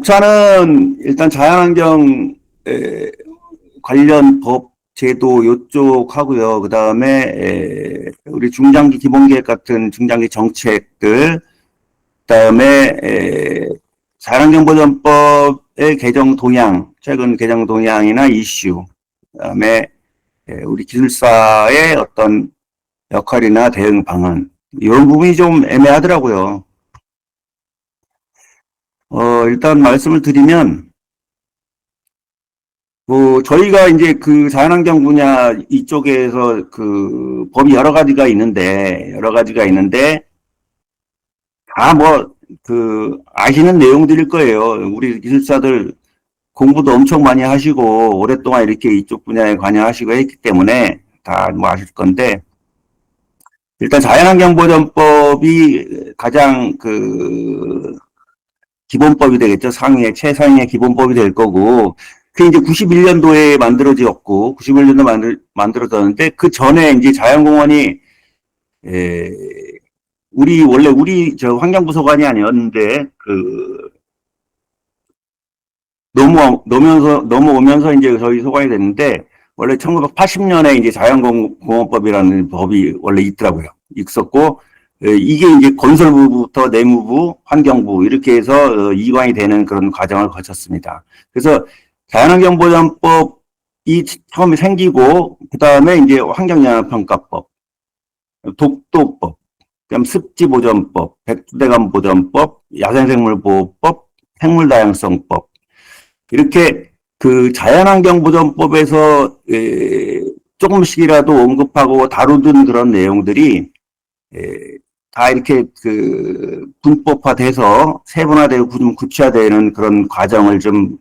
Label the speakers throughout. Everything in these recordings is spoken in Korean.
Speaker 1: 국사는 일단 자연환경 관련 법, 제도 요쪽 하고요. 그 다음에 우리 중장기 기본계획 같은 중장기 정책들, 그 다음에 자연환경보전법의 개정 동향, 최근 개정 동향이나 이슈, 그 다음에 우리 기술사의 어떤 역할이나 대응 방안, 이런 부분이 좀 애매하더라고요. 일단 말씀을 드리면, 저희가 이제 그 자연환경 분야 이쪽에서 그 법이 여러 가지가 있는데, 다 아시는 내용들일 거예요. 우리 기술사들 공부도 엄청 많이 하시고, 오랫동안 이렇게 이쪽 분야에 관여하시고 했기 때문에 다 아실 건데, 일단 자연환경보전법이 가장 기본법이 되겠죠. 최상위의 기본법이 될 거고, 그 이제 91년도에 만들어졌고, 91년도 만들어졌는데, 그 전에 이제 자연공원이, 원래 저 환경부소관이 아니었는데, 넘어오면서 이제 저희 소관이 됐는데, 원래 1980년에 이제 자연공원법이라는 법이 원래 있었고, 이게 이제 건설부부터 내무부, 환경부 이렇게 해서 이관이 되는 그런 과정을 거쳤습니다. 그래서 자연환경보전법이 처음에 생기고 그 다음에 이제 환경영향평가법, 독도법, 그다음 습지보전법, 백두대간보전법, 야생생물보호법, 생물다양성법 이렇게 그 자연환경보전법에서 조금씩이라도 언급하고 다루던 그런 내용들이 다 이렇게 분법화돼서 세분화되고 좀 구체화되는 그런 과정을 좀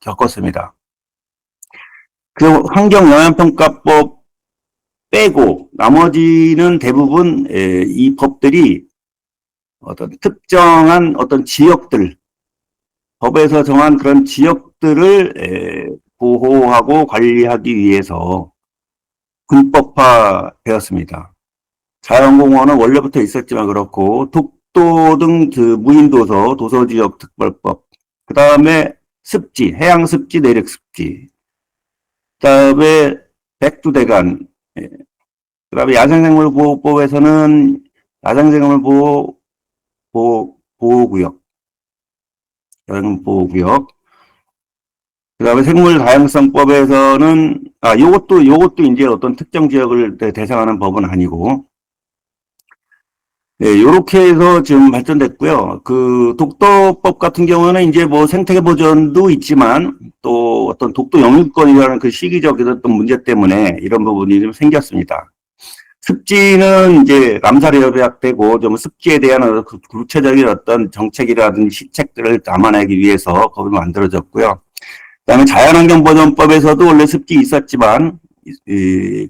Speaker 1: 겪었습니다. 그 환경영향평가법 빼고 나머지는 대부분 이 법들이 어떤 특정한 어떤 지역들, 법에서 정한 그런 지역들을 보호하고 관리하기 위해서 군법화되었습니다. 자연공원은 원래부터 있었지만 그렇고, 독도 등 무인도서, 도서지역 특별법, 그 다음에 습지, 해양습지, 내륙습지, 그 다음에 백두대간, 그 다음에 야생생물보호법에서는 야생생물보호구역, 그 다음에 생물다양성법에서는, 요것도 이제 어떤 특정 지역을 대상하는 법은 아니고, 네, 요렇게 해서 지금 발전됐고요. 그 독도법 같은 경우는 이제 생태계 보전도 있지만 또 어떤 독도 영유권이라는 그 시기적인 어떤 문제 때문에 이런 부분이 좀 생겼습니다. 습지는 이제 람사르 협약되고 좀 습지에 대한 구체적인 어떤 정책이라든지 시책들을 담아내기 위해서 법이 만들어졌고요. 그다음에 자연환경보전법에서도 원래 습지 있었지만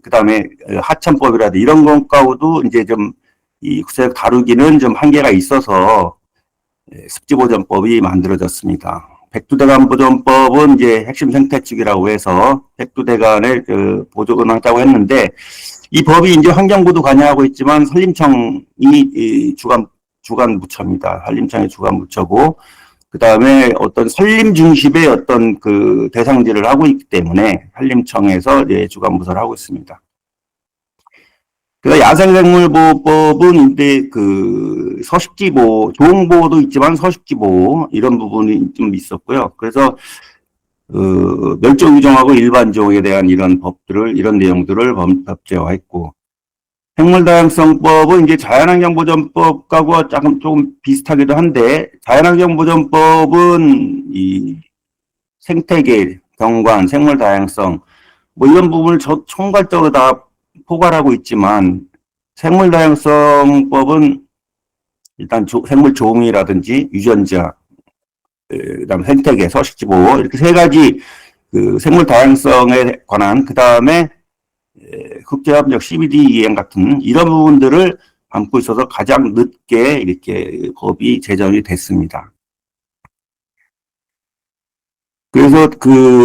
Speaker 1: 그다음에 하천법이라든지 이런 것과도 이제 좀 이 구체적 다루기는 좀 한계가 있어서 습지보전법이 만들어졌습니다. 백두대간보전법은 이제 핵심 생태축이라고 해서 백두대간을 보존하자고 했는데 이 법이 이제 환경부도 관여하고 있지만 산림청이 주관 부처입니다. 산림청의 주관 부처고 그 다음에 어떤 산림 중심의 어떤 대상지를 하고 있기 때문에 산림청에서 이제 주관 부서를 하고 있습니다. 그래서 야생생물보호법은 이제 서식지보호, 조응보호도 있지만 서식지보호 이런 부분이 좀 있었고요. 그래서 멸종위종하고 일반종에 대한 이런 내용들을 법제화했고, 생물다양성법은 이제 자연환경보전법하고 조금 비슷하기도 한데, 자연환경보전법은 이 생태계, 경관, 생물다양성, 이런 부분을 총괄적으로 다 포괄하고 있지만 생물다양성법은 일단 생물종이라든지 유전자, 그다음 생태계, 서식지보호 이렇게 세 가지 생물다양성에 관한 그 다음에 국제협력 CBD 이행 같은 이런 부분들을 담고 있어서 가장 늦게 이렇게 법이 제정이 됐습니다. 그래서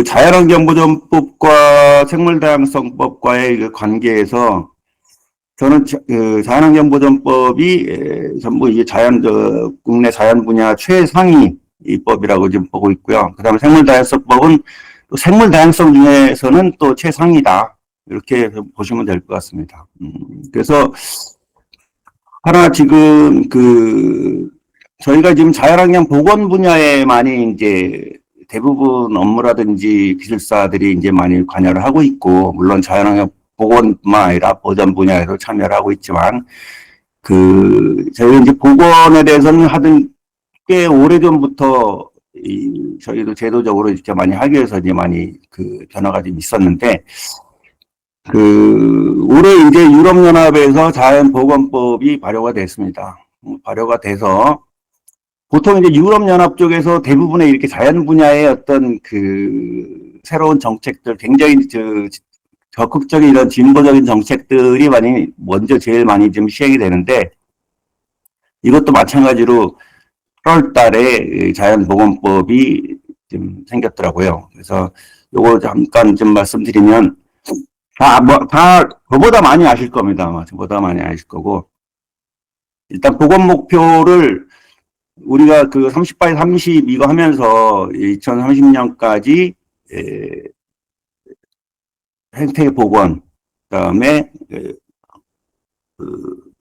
Speaker 1: 자연환경보전법과 생물다양성법과의 관계에서 저는 자연환경보전법이 전부 이제 국내 자연 분야 최상위 입법이라고 지금 보고 있고요. 그 다음에 생물다양성법은 또 생물다양성 중에서는 또 최상위다. 이렇게 보시면 될 것 같습니다. 그래서 하나 지금 저희가 지금 자연환경 보건 분야에 많이 이제 대부분 업무라든지 기술사들이 이제 많이 관여를 하고 있고, 물론 자연환경 보건뿐만 아니라 보전 분야에서 참여를 하고 있지만, 저희가 이제 보건에 대해서는 하던 꽤 오래전부터 저희도 제도적으로 이렇게 많이 하기 위해서 이제 많이 변화가 좀 있었는데, 올해 이제 유럽연합에서 자연보건법이 발효가 됐습니다. 발효가 돼서, 보통 이제 유럽연합 쪽에서 대부분의 이렇게 자연 분야의 어떤 새로운 정책들, 굉장히 적극적인 이런 진보적인 정책들이 제일 많이 좀 시행이 되는데, 이것도 마찬가지로 8월 달에 자연보건법이 좀 생겼더라고요. 그래서 요거 잠깐 좀 말씀드리면, 저보다 많이 아실 겁니다. 아마 저보다 많이 아실 거고. 일단 보건 목표를 우리가 30 x 30 이거 하면서 2030년까지 생태 보건, 그다음에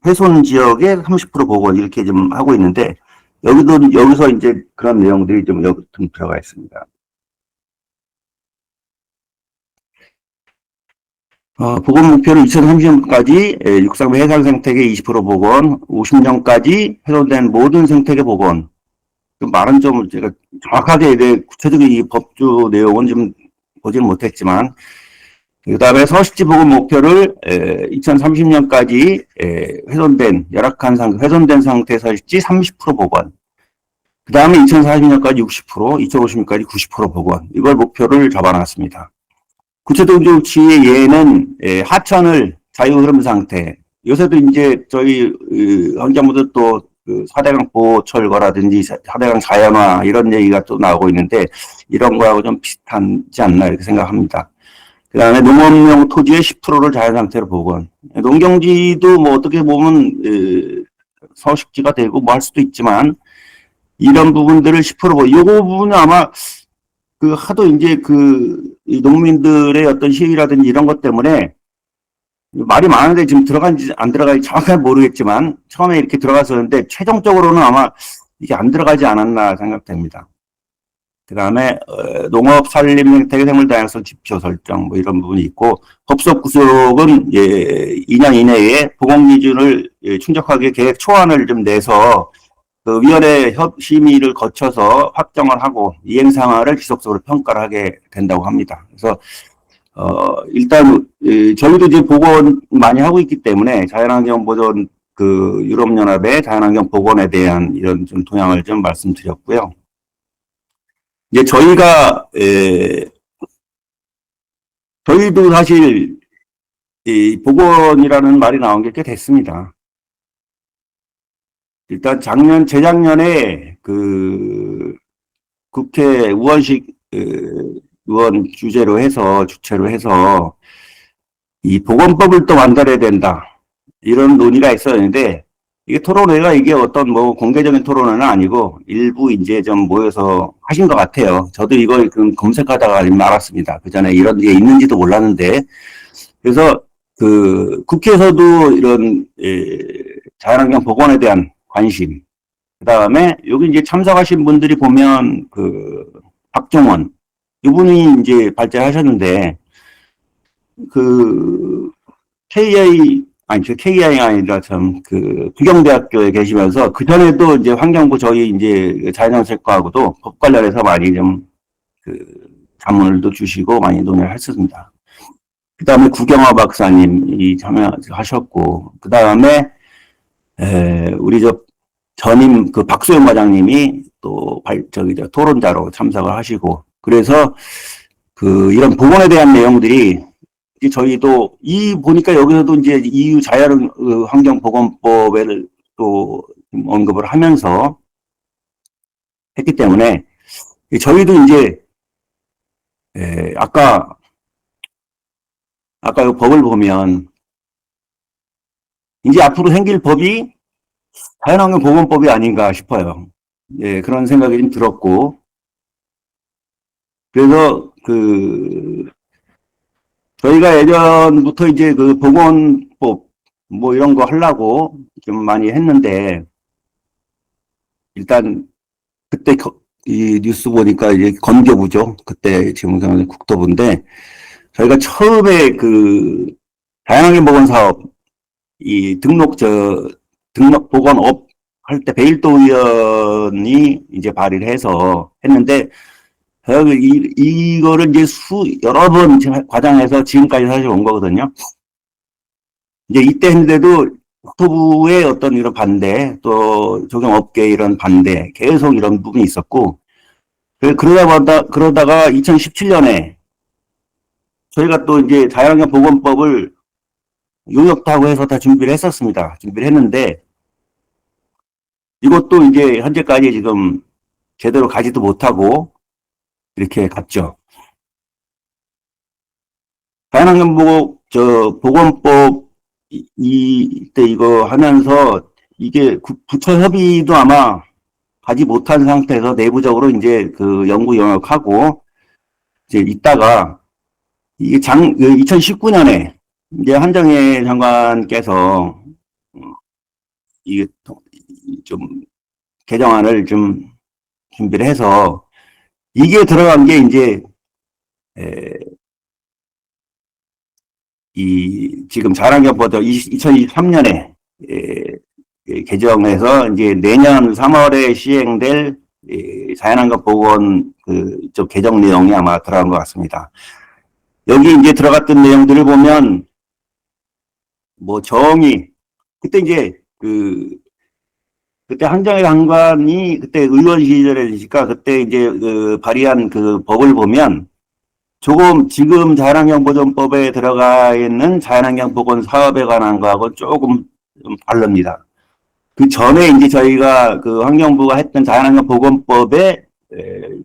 Speaker 1: 훼손 지역의 30% 보건 이렇게 좀 하고 있는데, 여기서 이제 그런 내용들이 좀 여기 들어가 있습니다. 보건 목표를 2030년까지 육상 해상 생태계 20% 보건, 50년까지 훼손된 모든 생태계 보건. 말은 좀 제가 정확하게 구체적인 이 법주 내용은 좀 보지는 못했지만, 그 다음에 서식지 보건 목표를 2030년까지 훼손된 상태 서식지 30% 보건. 그 다음에 2040년까지 60%, 2050년까지 90% 보건. 이걸 목표를 잡아놨습니다. 구체적인 조치의 예는 하천을 자유흐름 상태. 요새도 이제 저희 환경부도 또 4대강 보호 철거라든지 4대강 자연화 이런 얘기가 또 나오고 있는데, 이런 거하고 좀 비슷하지 않나 이렇게 생각합니다. 그 다음에 농업용 토지의 10%를 자연 상태로 보건. 농경지도 뭐 어떻게 보면 서식지가 되고 뭐 할 수도 있지만, 이런 부분들을 10% 요거 부분은 아마 하도 이제 이 농민들의 어떤 시위라든지 이런 것 때문에 말이 많은데 지금 들어간지 안 들어갈지 정확하게 모르겠지만, 처음에 이렇게 들어갔었는데 최종적으로는 아마 이게 안 들어가지 않았나 생각됩니다. 그 다음에 농업, 산림, 생태계, 생물 다양성 지표 설정 뭐 이런 부분이 있고, 법적 구속은 2년 이내에 보건 기준을 충족하게 계획 초안을 좀 내서 위원회 심의를 거쳐서 확정을 하고 이행 상황을 지속적으로 평가를 하게 된다고 합니다. 그래서 일단 저희도 이제 보건 많이 하고 있기 때문에 자연환경 보전 유럽연합의 자연환경 보건에 대한 이런 좀 동향을 좀 말씀드렸고요. 이제 저희도 사실 이 보건이라는 말이 나온 게 꽤 됐습니다. 일단 재작년에 국회 우원식 의원 주체로 해서 이 보건법을 또 만들어야 된다, 이런 논의가 있었는데, 이게 토론회가 이게 어떤 뭐 공개적인 토론회는 아니고 일부 이제 좀 모여서 하신 것 같아요. 저도 이걸 검색하다가 알았습니다. 그 전에 이런 게 있는지도 몰랐는데. 그래서 국회에서도 이런 자연환경 보건에 대한 관심, 그 다음에 여기 이제 참석하신 분들이 보면 박종원 이분이 이제 발제하셨는데, KI가 아니라 부경대학교에 계시면서 그 전에도 이제 환경부 저희 이제 자연정책과하고도 법 관련해서 많이 좀 자문을도 주시고 많이 논의를 했습니다. 그 다음에 구경화 박사님이 참여하셨고, 그 다음에 우리 전임 박소영 과장님이 또 토론자로 참석을 하시고, 그래서 이런 보건에 대한 내용들이 저희도 보니까 여기서도 이제 EU 자연환경보건법을 또 언급을 하면서 했기 때문에, 저희도 이제 아까 이 법을 보면 이제 앞으로 생길 법이 자연환경보건법이 아닌가 싶어요. 예, 그런 생각이 좀 들었고, 그래서 저희가 예전부터 이제 그 보건법 뭐 이런 거 하려고 좀 많이 했는데, 일단 그때 이 뉴스 보니까 이제 건교부죠. 그때 지금 국토부인데, 저희가 처음에 다양하게 보건 사업, 이 등록 보건업 할 때 베일도 의원이 이제 발의를 해서 했는데, 이거를 이제 여러 번 과장해서 지금까지 사실 온 거거든요. 이제 이때 했는데도 국토부의 어떤 이런 반대, 또 조경업계 이런 반대, 계속 이런 부분이 있었고, 그러다가 2017년에 저희가 또 이제 자연환경 보건법을 용역도 하고 해서 다 준비를 했었습니다. 준비를 했는데, 이것도 이제 현재까지 지금 제대로 가지도 못하고 이렇게 갔죠. 자연환경 보건법 이때 이거 하면서 이게 부처 협의도 아마 가지 못한 상태에서 내부적으로 이제 그 연구 영역하고 이제 있다가 이게 2019년에 이제 한정혜 장관께서 이게 좀 개정안을 좀 준비를 해서 이게 들어간 게 이제 지금 자연환경보도 2023년에 개정해서 이제 내년 3월에 시행될 자연환경 보건 좀 개정 내용이 아마 들어간 것 같습니다. 여기 이제 들어갔던 내용들을 보면 뭐 정의 그때 이제 그때 한정혜 장관이 그때 의원 시절이니까 그때 이제 발의한 그 법을 보면 조금 지금 자연환경보전법에 들어가 있는 자연환경 보건 사업에 관한 거하고 조금 좀 다릅니다. 그 전에 이제 저희가 그 환경부가 했던 자연환경 보건법의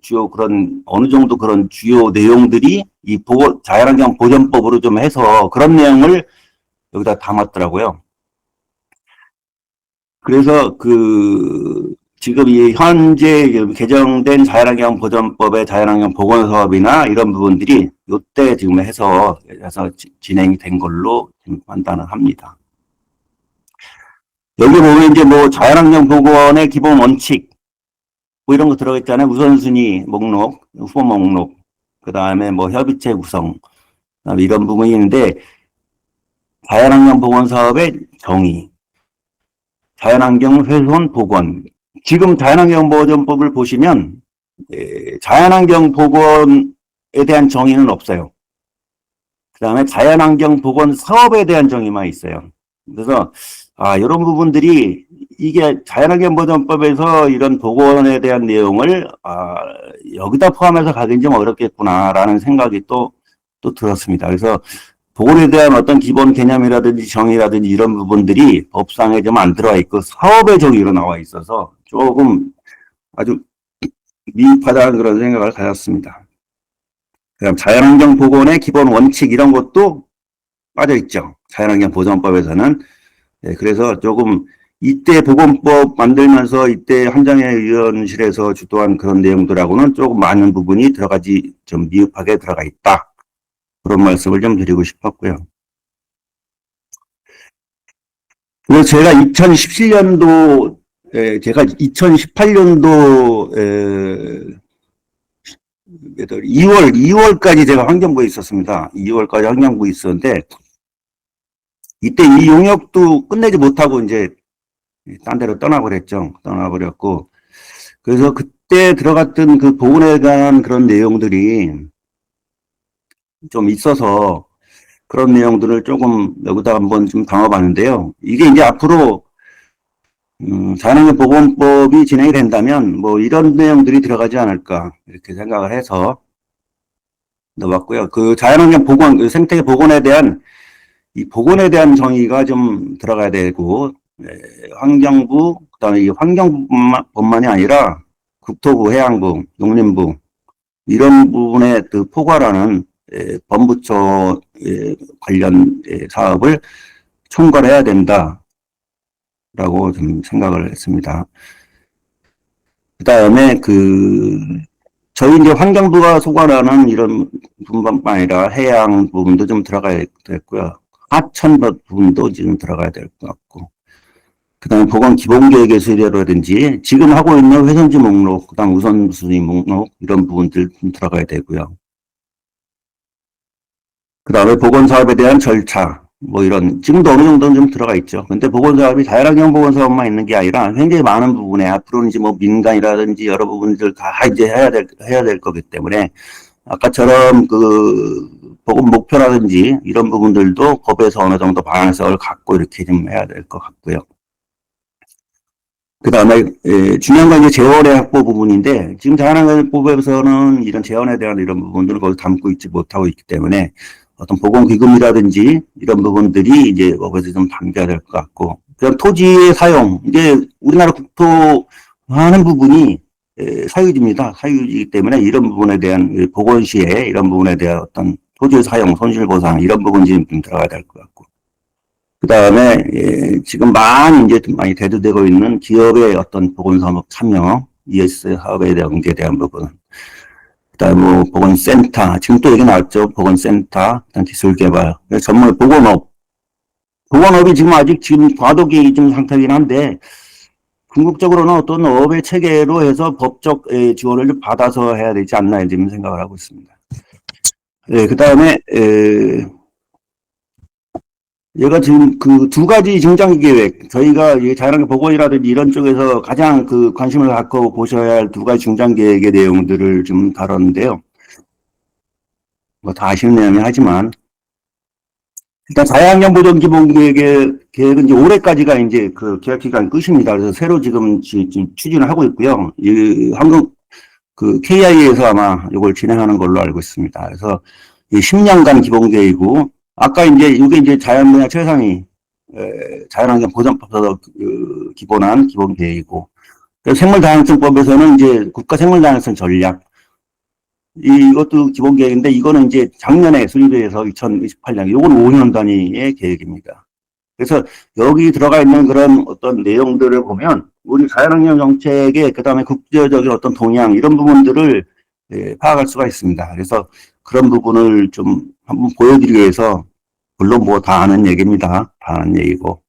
Speaker 1: 주요 그런 어느 정도 그런 주요 내용들이 이 자연환경 보전법으로 좀 해서 그런 내용을 여기다 담았더라고요. 그래서 지금 이 현재 개정된 자연환경 보전법의 자연환경 보건 사업이나 이런 부분들이 이때 지금 해서 진행이 된 걸로 판단을 합니다. 여기 보면 이제 뭐 자연환경 보건의 기본 원칙 뭐 이런 거 들어있잖아요. 우선순위 목록, 후보 목록, 그 다음에 뭐 협의체 구성, 그다음에 이런 부분이 있는데 자연환경 보건 사업의 정의, 자연환경 훼손 보건. 지금 자연환경 보전법을 보시면 자연환경 보건에 대한 정의는 없어요. 그 다음에 자연환경 보건 사업에 대한 정의만 있어요. 그래서 이런 부분들이 이게 자연환경 보전법에서 이런 보건에 대한 내용을 여기다 포함해서 가긴 좀 어렵겠구나라는 생각이 또 들었습니다. 그래서 보건에 대한 어떤 기본 개념이라든지 정의라든지 이런 부분들이 법상에 좀 안 들어와 있고 사업의 정의로 나와 있어서 조금 아주 미흡하다는 그런 생각을 가졌습니다. 그다음 자연환경 보건의 기본 원칙 이런 것도 빠져 있죠. 자연환경 보전법에서는. 네, 그래서 조금 이때 보건법 만들면서 이때 한정혜 의원실에서 주도한 그런 내용들하고는 조금 많은 부분이 들어가지 좀 미흡하게 들어가 있다. 그런 말씀을 좀 드리고 싶었고요. 그래서 제가 2017년도 제가 2018년도 2월까지 제가 환경부에 있었습니다. 2월까지 환경부에 있었는데 이때 이 용역도 끝내지 못하고 이제 딴 데로 떠나버렸고 그래서 그때 들어갔던 그 보건에 관한 그런 내용들이 좀 있어서 그런 내용들을 조금 여기다 한번 좀 담아봤는데요. 이게 이제 앞으로 자연환경 보건법이 진행이 된다면 뭐 이런 내용들이 들어가지 않을까 이렇게 생각을 해서 넣어봤고요. 그 자연환경 보건, 그 생태 보건에 대한 이 보건에 대한 정의가 좀 들어가야 되고 환경부 그다음에 이 환경법만이 아니라 국토부, 해양부, 농림부 이런 부분에 포괄하는 범부처 관련 사업을 총괄해야 된다라고 좀 생각을 했습니다. 그다음에 저희 이제 환경부가 소관하는 이런 부분뿐만 아니라 해양 부분도 좀 들어가야 되겠고요. 하천 부분도 지금 들어가야 될 것 같고. 그다음에 보건 기본계획의 수혜라든지 지금 하고 있는 회선지 목록, 그다음 우선순위 목록 이런 부분들 좀 들어가야 되고요. 그다음에 보건 사업에 대한 절차 뭐 이런 지금도 어느 정도는 좀 들어가 있죠. 근데 보건 사업이 자율환경 보건 사업만 있는 게 아니라 굉장히 많은 부분에 앞으로는 이제 뭐 민간이라든지 여러 부분들 다 이제 해야 될 거기 때문에 아까처럼 보건 목표라든지 이런 부분들도 법에서 어느 정도 방향성을 갖고 이렇게 좀 해야 될 것 같고요. 그 다음에 중요한 건 이제 재원의 확보 부분인데 지금 자연환경법에서는 이런 재원에 대한 이런 부분들을 거의 담고 있지 못하고 있기 때문에 어떤 보건기금이라든지 이런 부분들이 이제 법에서 좀 담겨야 될 것 같고 그냥 토지의 사용 이제 우리나라 국토 하는 부분이 사유지입니다. 사유지이기 때문에 이런 부분에 대한 보건시에 이런 부분에 대한 어떤 토지의 사용, 손실보상 이런 부분이 좀 들어가야 될 것 같고 그 다음에 지금 많이 대두되고 있는 기업의 어떤 보건사업 참여, ES 사업에 대한 문제에 대한 부분. 그 다음에 뭐 보건센터, 지금 또 얘기 나왔죠. 보건센터, 기술개발, 전문 보건업. 보건업이 지금 과도기 좀 상태이긴 한데 궁극적으로는 어떤 업의 체계로 해서 법적 지원을 좀 받아서 해야 되지 않나 지금 생각을 하고 있습니다. 그 다음에 얘가 지금 두 가지 중장기 계획, 저희가 자연환경 보건이라든지 이런 쪽에서 가장 관심을 갖고 보셔야 할 두 가지 중장기 계획의 내용들을 좀 다뤘는데요. 뭐 다 아시는 내용이 하지만, 일단 자연환경 보전 기본 계획은 이제 올해까지가 이제 계획 기간 끝입니다. 그래서 새로 지금 추진을 하고 있고요. 한국 KI에서 아마 이걸 진행하는 걸로 알고 있습니다. 그래서 10년간 기본 계획이고, 아까 이게 이제 자연분야 최상위, 자연환경 보전법에서 기본한 기본 계획이고, 생물다양성법에서는 이제 국가 생물다양성 전략, 이것도 기본 계획인데, 이거는 이제 작년에 수립해서 2028년, 이건 5년 단위의 계획입니다. 그래서 여기 들어가 있는 그런 어떤 내용들을 보면, 우리 자연환경 정책의 그 다음에 국제적인 어떤 동향, 이런 부분들을 파악할 수가 있습니다. 그래서 그런 부분을 좀 한번 보여드리기 위해서, 물론 뭐 다 아는 얘기입니다. 다 아는 얘기고.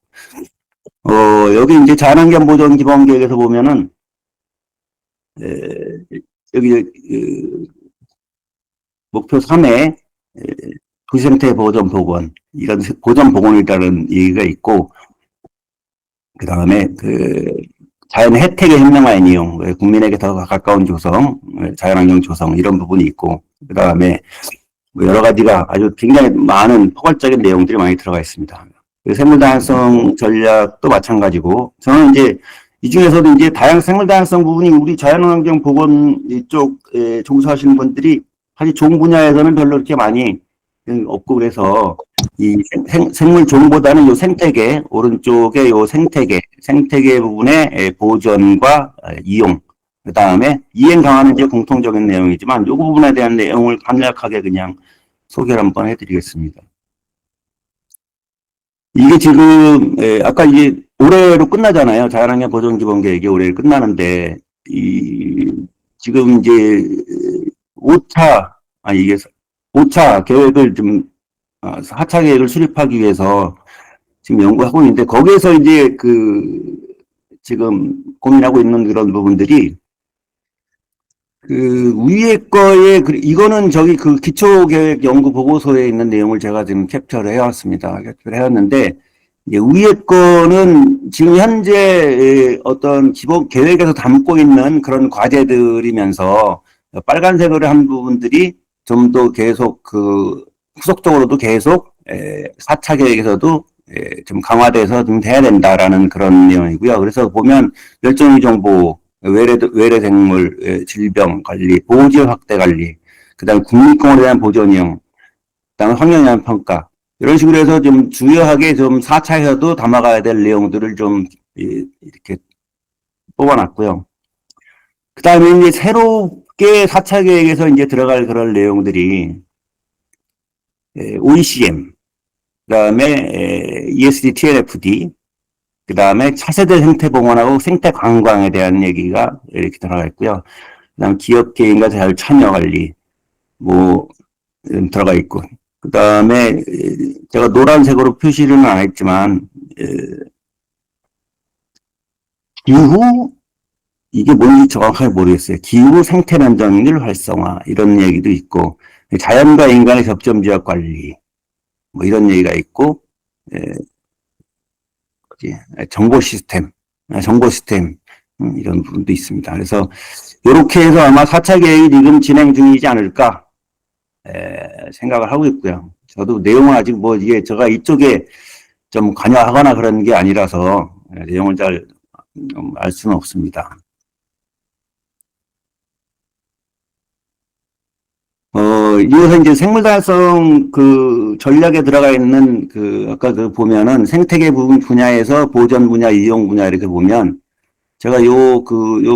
Speaker 1: 여기 이제 자연환경 보전 기본 계획에서 보면은, 여기, 목표 3에, 도시생태 보전 복원, 이런 보전 복원이라는 얘기가 있고, 그 다음에 자연 혜택의 현명화의 이용, 국민에게 더 가까운 조성, 자연환경 조성, 이런 부분이 있고, 그 다음에 여러 가지가 아주 굉장히 많은 포괄적인 내용들이 많이 들어가 있습니다. 생물다양성 전략도 마찬가지고, 저는 이제 이 중에서도 이제 생물다양성 부분이 우리 자연환경 보건 이쪽에 종사하시는 분들이 사실 종 분야에서는 별로 그렇게 많이 없고 그래서 이 생물종보다는 요 생태계, 오른쪽에 요 생태계 부분의 보존과 이용, 그 다음에 이행 강화는 이제 공통적인 내용이지만 요 부분에 대한 내용을 간략하게 그냥 소개를 한번 해드리겠습니다. 이게 지금 아까 이제 올해로 끝나잖아요. 자연환경 보존 기본 계획이 올해 끝나는데 지금 이제 5차 계획을 좀 4차 계획을 수립하기 위해서 지금 연구하고 있는데 거기에서 이제 지금 고민하고 있는 그런 부분들이 위에 거에 이거는 저기 기초계획 연구 보고서에 있는 내용을 제가 지금 캡처를 해왔습니다. 캡처를 해왔는데 이제 위에 거는 지금 현재 어떤 기본 계획에서 담고 있는 그런 과제들이면서 빨간색으로 한 부분들이 좀 더 계속 후속적으로도 계속 4차 계획에서도 좀 강화돼서 좀 돼야 된다라는 그런 내용이고요. 그래서 보면 멸종위 정보, 외래생물 질병 관리, 보호지역 확대 관리, 그다음 국립공원에 대한 보존형, 그다음 환경에 대한 평가 이런 식으로 해서 좀 주요하게 좀 4차에서도 담아가야 될 내용들을 좀 이렇게 뽑아놨고요. 그다음에 이제 새롭게 4차 계획에서 이제 들어갈 그런 내용들이 OECM, 그다음에 ESG, TNFD, 그 다음에 차세대 생태 봉헌하고 생태 관광에 대한 얘기가 이렇게 들어가 있고요. 그 다음 기업 개인과 자율 참여 관리, 뭐, 들어가 있고. 그 다음에 제가 노란색으로 표시는 안 했지만, 기후, 이게 뭔지 정확하게 모르겠어요. 기후 생태 면역률 활성화, 이런 얘기도 있고, 자연과 인간의 접점 지역 관리, 뭐 이런 얘기가 있고, 정보 시스템, 이런 부분도 있습니다. 그래서, 이렇게 해서 아마 4차 계획이 지금 진행 중이지 않을까, 생각을 하고 있고요. 저도 내용은 아직 뭐, 이게 제가 이쪽에 좀 관여하거나 그런 게 아니라서, 내용을 잘 알 수는 없습니다. 이어서 이제 생물 다양성 그 전략에 들어가 있는 아까 보면은 생태계 부분 분야에서 보전 분야, 이용 분야 이렇게 보면 제가 요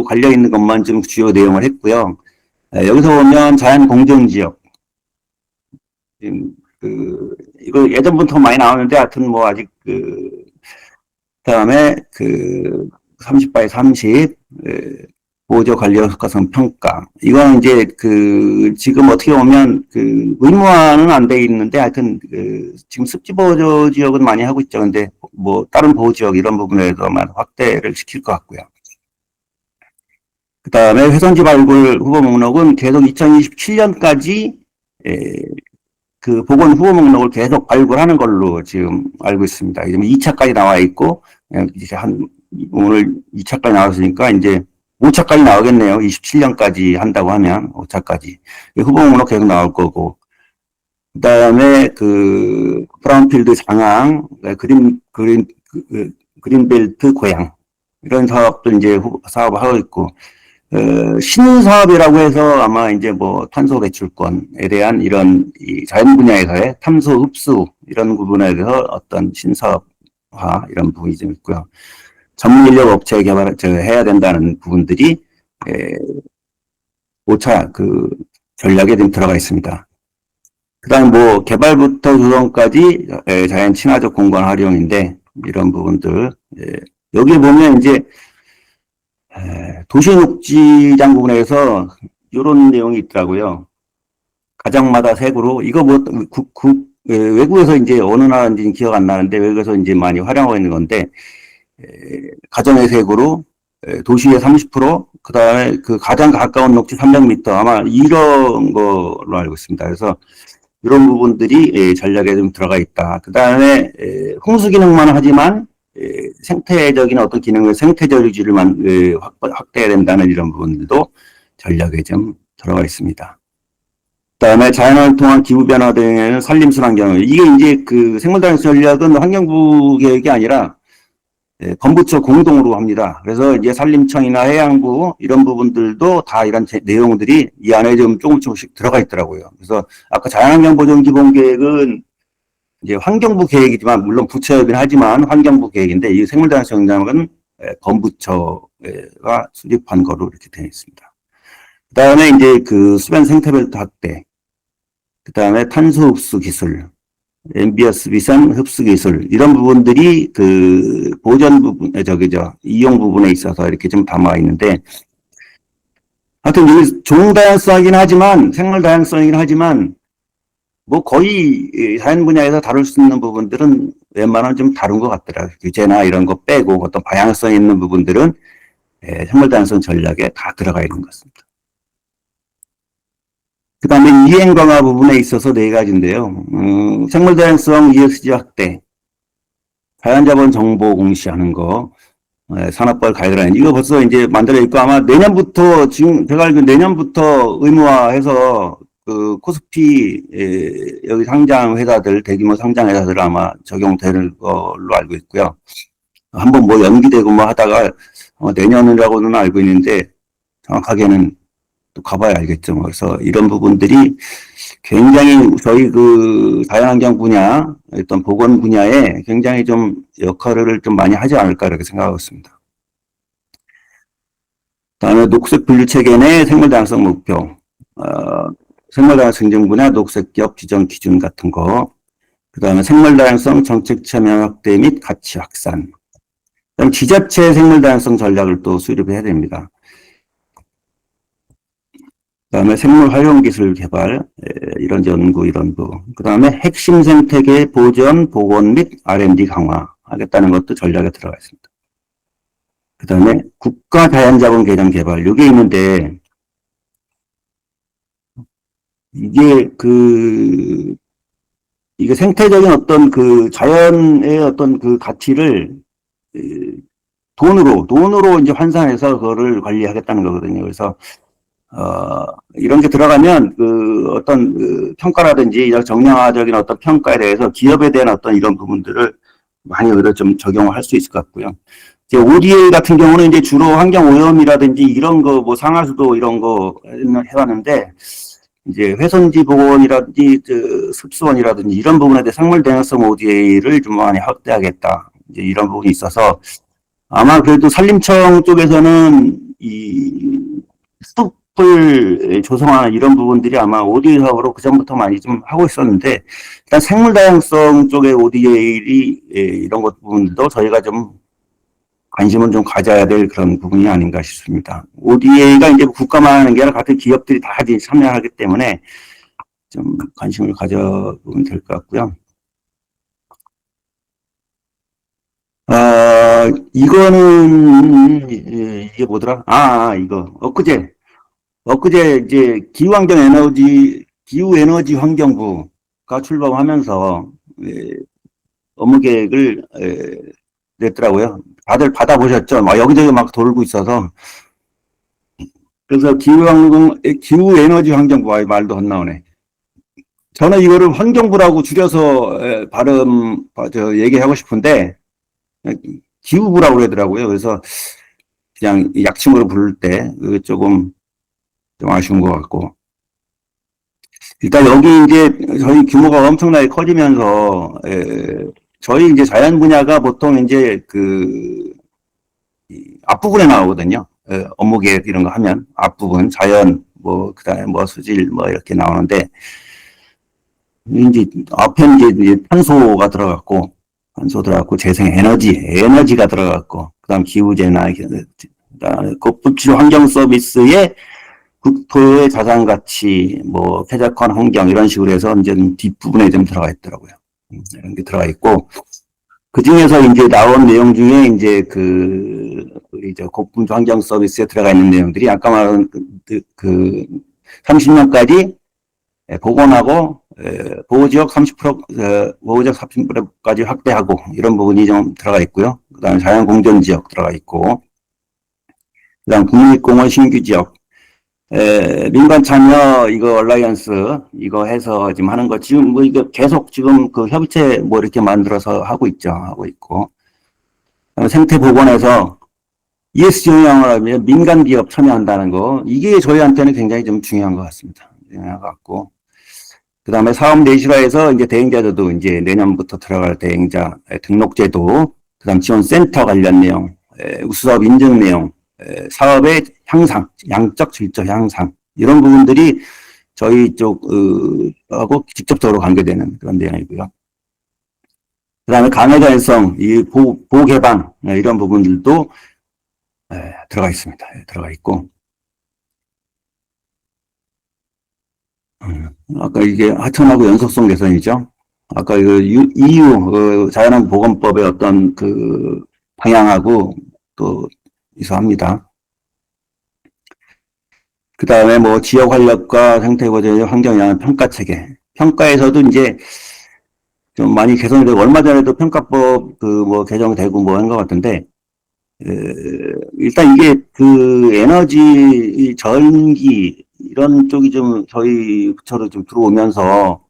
Speaker 1: 관련 있는 것만 좀 주요 내용을 했고요. 여기서 보면 자연 공정 지역. 이거 예전부터 많이 나오는데 하여튼 뭐 아직 그다음에 30바이 30, 보조 관리 효과성 평가. 이거는 이제 지금 어떻게 보면 의무화는 안 돼 있는데 하여튼 지금 습지 보조 지역은 많이 하고 있죠. 근데 뭐 다른 보호 지역 이런 부분에서만 확대를 시킬 것 같고요. 그 다음에 훼손지 발굴 후보 목록은 계속 2027년까지 보건 후보 목록을 계속 발굴하는 걸로 지금 알고 있습니다. 2차까지 나와 있고, 이제 오늘 2차까지 나왔으니까 이제 5차까지 나오겠네요. 27년까지 한다고 하면 5차까지. 후보 목록 계속 나올 거고. 그 다음에 브라운필드 장항, 그린벨트 고양. 이런 사업도 이제 사업을 하고 있고, 신사업이라고 해서 아마 이제 뭐 탄소 배출권에 대한 이런 자연 분야에서의 탄소 흡수 이런 부분에 대해서 어떤 신사업화 이런 부분이 좀 있고요. 전문 인력 업체 개발을 해야 된다는 부분들이 5차 전략에 좀 들어가 있습니다. 그다음 뭐 개발부터 조성까지 자연 친화적 공간 활용인데 이런 부분들 여기 보면 이제 도시녹지장 부분에서 이런 내용이 있더라고요. 가정마다 색으로 이거 뭐 외국에서 이제 어느 나라인지 기억 안 나는데 외국에서 이제 많이 활용하고 있는 건데 가정의 색으로 도시의 30%, 그 다음에 가장 가까운 녹지 300m 아마 이런 걸로 알고 있습니다. 그래서 이런 부분들이 전략에 좀 들어가 있다. 그 다음에 홍수 기능만 하지만 생태적인 어떤 기능을 생태적 유지를 확대해야 된다는 이런 부분들도 전략에 좀 들어가 있습니다. 그 다음에 자연을 통한 기후변화 등에는 산림순환경. 이게 이제 생물다양성 전략은 환경부 계획이 아니라 건부처 공동으로 합니다. 그래서 이제 산림청이나 해양부 이런 부분들도 다 이런 내용들이 이 안에 좀 조금씩 들어가 있더라고요. 그래서 아까 자연환경보존기본계획은 이제 환경부 계획이지만 물론 부처이긴 하지만 환경부 계획인데 이 생물다양성 전략은 건부처가 수립한 거로 이렇게 되어 있습니다. 그 다음에 이제 수변 생태벨트 확대, 그 다음에 탄소 흡수 기술, 엠비어스 위산 흡수 기술 이런 부분들이 보전 부분 이용 부분에 있어서 이렇게 좀 담아 있는데 하여튼 여기 종 다양성이긴 하지만 생물 다양성이긴 하지만 뭐 거의 자연 분야에서 다룰 수 있는 부분들은 웬만하면 좀 다른 것 같더라고요. 규제나 이런 거 빼고 어떤 방향성 있는 부분들은 생물 다양성 전략에 다 들어가 있는 것 같습니다. 그 다음에 이행 강화 부분에 있어서 네 가지인데요. 생물 다양성 ESG 확대, 자연자본 정보 공시하는 거, 산업벌 가이드라인. 이거 벌써 이제 만들어 있고 아마 내년부터 지금 제가 알기로 내년부터 의무화해서 코스피 여기 상장 회사들 대규모 상장 회사들 아마 적용될 걸로 알고 있고요. 한번 뭐 연기되고 뭐 하다가 내년이라고는 알고 있는데 정확하게는 또 가봐야 알겠죠. 그래서 이런 부분들이 굉장히 저희 자연환경 분야, 어떤 보건 분야에 굉장히 좀 역할을 좀 많이 하지 않을까 이렇게 생각하고 있습니다. 다음에 녹색 분류 체계 내 생물 다양성 목표, 생물 다양성 증 분야 녹색 기업 지정 기준 같은 거, 그 다음에 생물 다양성 정책 참여 확대 및 가치 확산. 그다음 지자체 생물 다양성 전략을 또 수립해야 됩니다. 그다음에 생물 활용 기술 개발, 이런 연구, 그다음에 핵심 생태계 보전, 복원 및 R&D 강화하겠다는 것도 전략에 들어가 있습니다. 그다음에 국가 자연자본 계정 개발, 이게 있는데, 이게 생태적인 어떤 그 자연의 어떤 그 가치를 돈으로 이제 환산해서 그거를 관리하겠다는 거거든요. 그래서 이런 게 들어가면 그 어떤 그 평가라든지 정량화적인 어떤 평가에 대해서 기업에 대한 어떤 이런 부분들을 많이 의뢰 좀 적용을 할 수 있을 것 같고요. 이제 ODA 같은 경우는 이제 주로 환경 오염이라든지 이런 거 뭐 상하수도 이런 거 해왔는데, 이제 훼손지 복원이라든지 습수원이라든지 이런 부분에 대해 생물 다양성 ODA를 좀 많이 확대하겠다. 이제 이런 부분이 있어서 아마 그래도 산림청 쪽에서는 이 숲을 조성하는 이런 부분들이 아마 ODA 사업으로 그전부터 많이 좀 하고 있었는데, 일단 생물 다양성 쪽의 ODA 이런 것 부분도 저희가 좀 관심을 좀 가져야 될 그런 부분이 아닌가 싶습니다. ODA가 이제 국가만 하는 게 아니라 같은 기업들이 다 참여하기 때문에 좀 관심을 가져보면 될 것 같고요. 이거는 이게 뭐더라? 이거 엊그제 이제 기후에너지 환경부가 출범하면서 업무 계획을 냈더라고요. 다들 받아보셨죠? 막 여기저기 막 돌고 있어서. 그래서 기후에너지 환경부, 말도 안 나오네. 저는 이거를 환경부라고 줄여서 얘기하고 싶은데 기후부라고 그러더라고요. 그래서 그냥 약칭으로 부를 때 조금 좀 아쉬운 것 같고. 일단 여기 이제 저희 규모가 엄청나게 커지면서 저희 이제 자연 분야가 보통 이제 앞부분에 나오거든요. 업무 계획 이런 거 하면 앞부분 자연 그다음에 수질 이렇게 나오는데, 이제 앞에 이제 탄소 들어갔고 재생 에너지가 들어갔고, 그다음 기후재나 그다음에 고부치 환경 서비스의 국토의 자산 가치, 쾌적한 환경 이런 식으로 해서 이제 뒷부분에 좀 들어가 있더라고요. 이런 게 들어가 있고, 그 중에서 이제 나온 내용 중에 이제 이제 고품질 환경 서비스에 들어가 있는 내용들이 아까 말한 30년까지 복원하고 보호지역 30%, 보호지역 30%까지 확대하고 이런 부분이 좀 들어가 있고요. 그다음에 자연공존지역 들어가 있고, 그다음 국립공원 신규지역, 민간 참여 이거 얼라이언스 이거 해서 지금 하는 거 지금 이거 계속 지금 그 협의체 이렇게 만들어서 하고 있고, 생태 복원에서 ESG 영향을 하면 민간 기업 참여한다는 거, 이게 저희한테는 굉장히 좀 중요한 것 같습니다. 중요한 것 같고, 그 다음에 사업 내실화에서 이제 대행자제도 이제 내년부터 들어갈 대행자 등록제도, 그 다음 지원센터 관련 내용, 우수사업 인증 내용, 사업의 향상, 양적 질적 향상, 이런 부분들이 저희 쪽하고 직접적으로 관계되는 그런 내용이고요. 그 다음에 간헐가연성, 이 보개방, 이런 부분들도 들어가 있습니다. 들어가 있고. 아까 이게 하천하고 연속성 개선이죠. 아까 EU 자연환보건법의 어떤 방향하고 또 이상합니다. 그 다음에 지역 활력과 생태보전의 환경영향 평가 체계. 평가에서도 이제 좀 많이 개선이 되고, 얼마 전에도 평가법 개정되고 한 것 같은데, 일단 이게 에너지, 전기, 이런 쪽이 좀 저희 부처로 좀 들어오면서,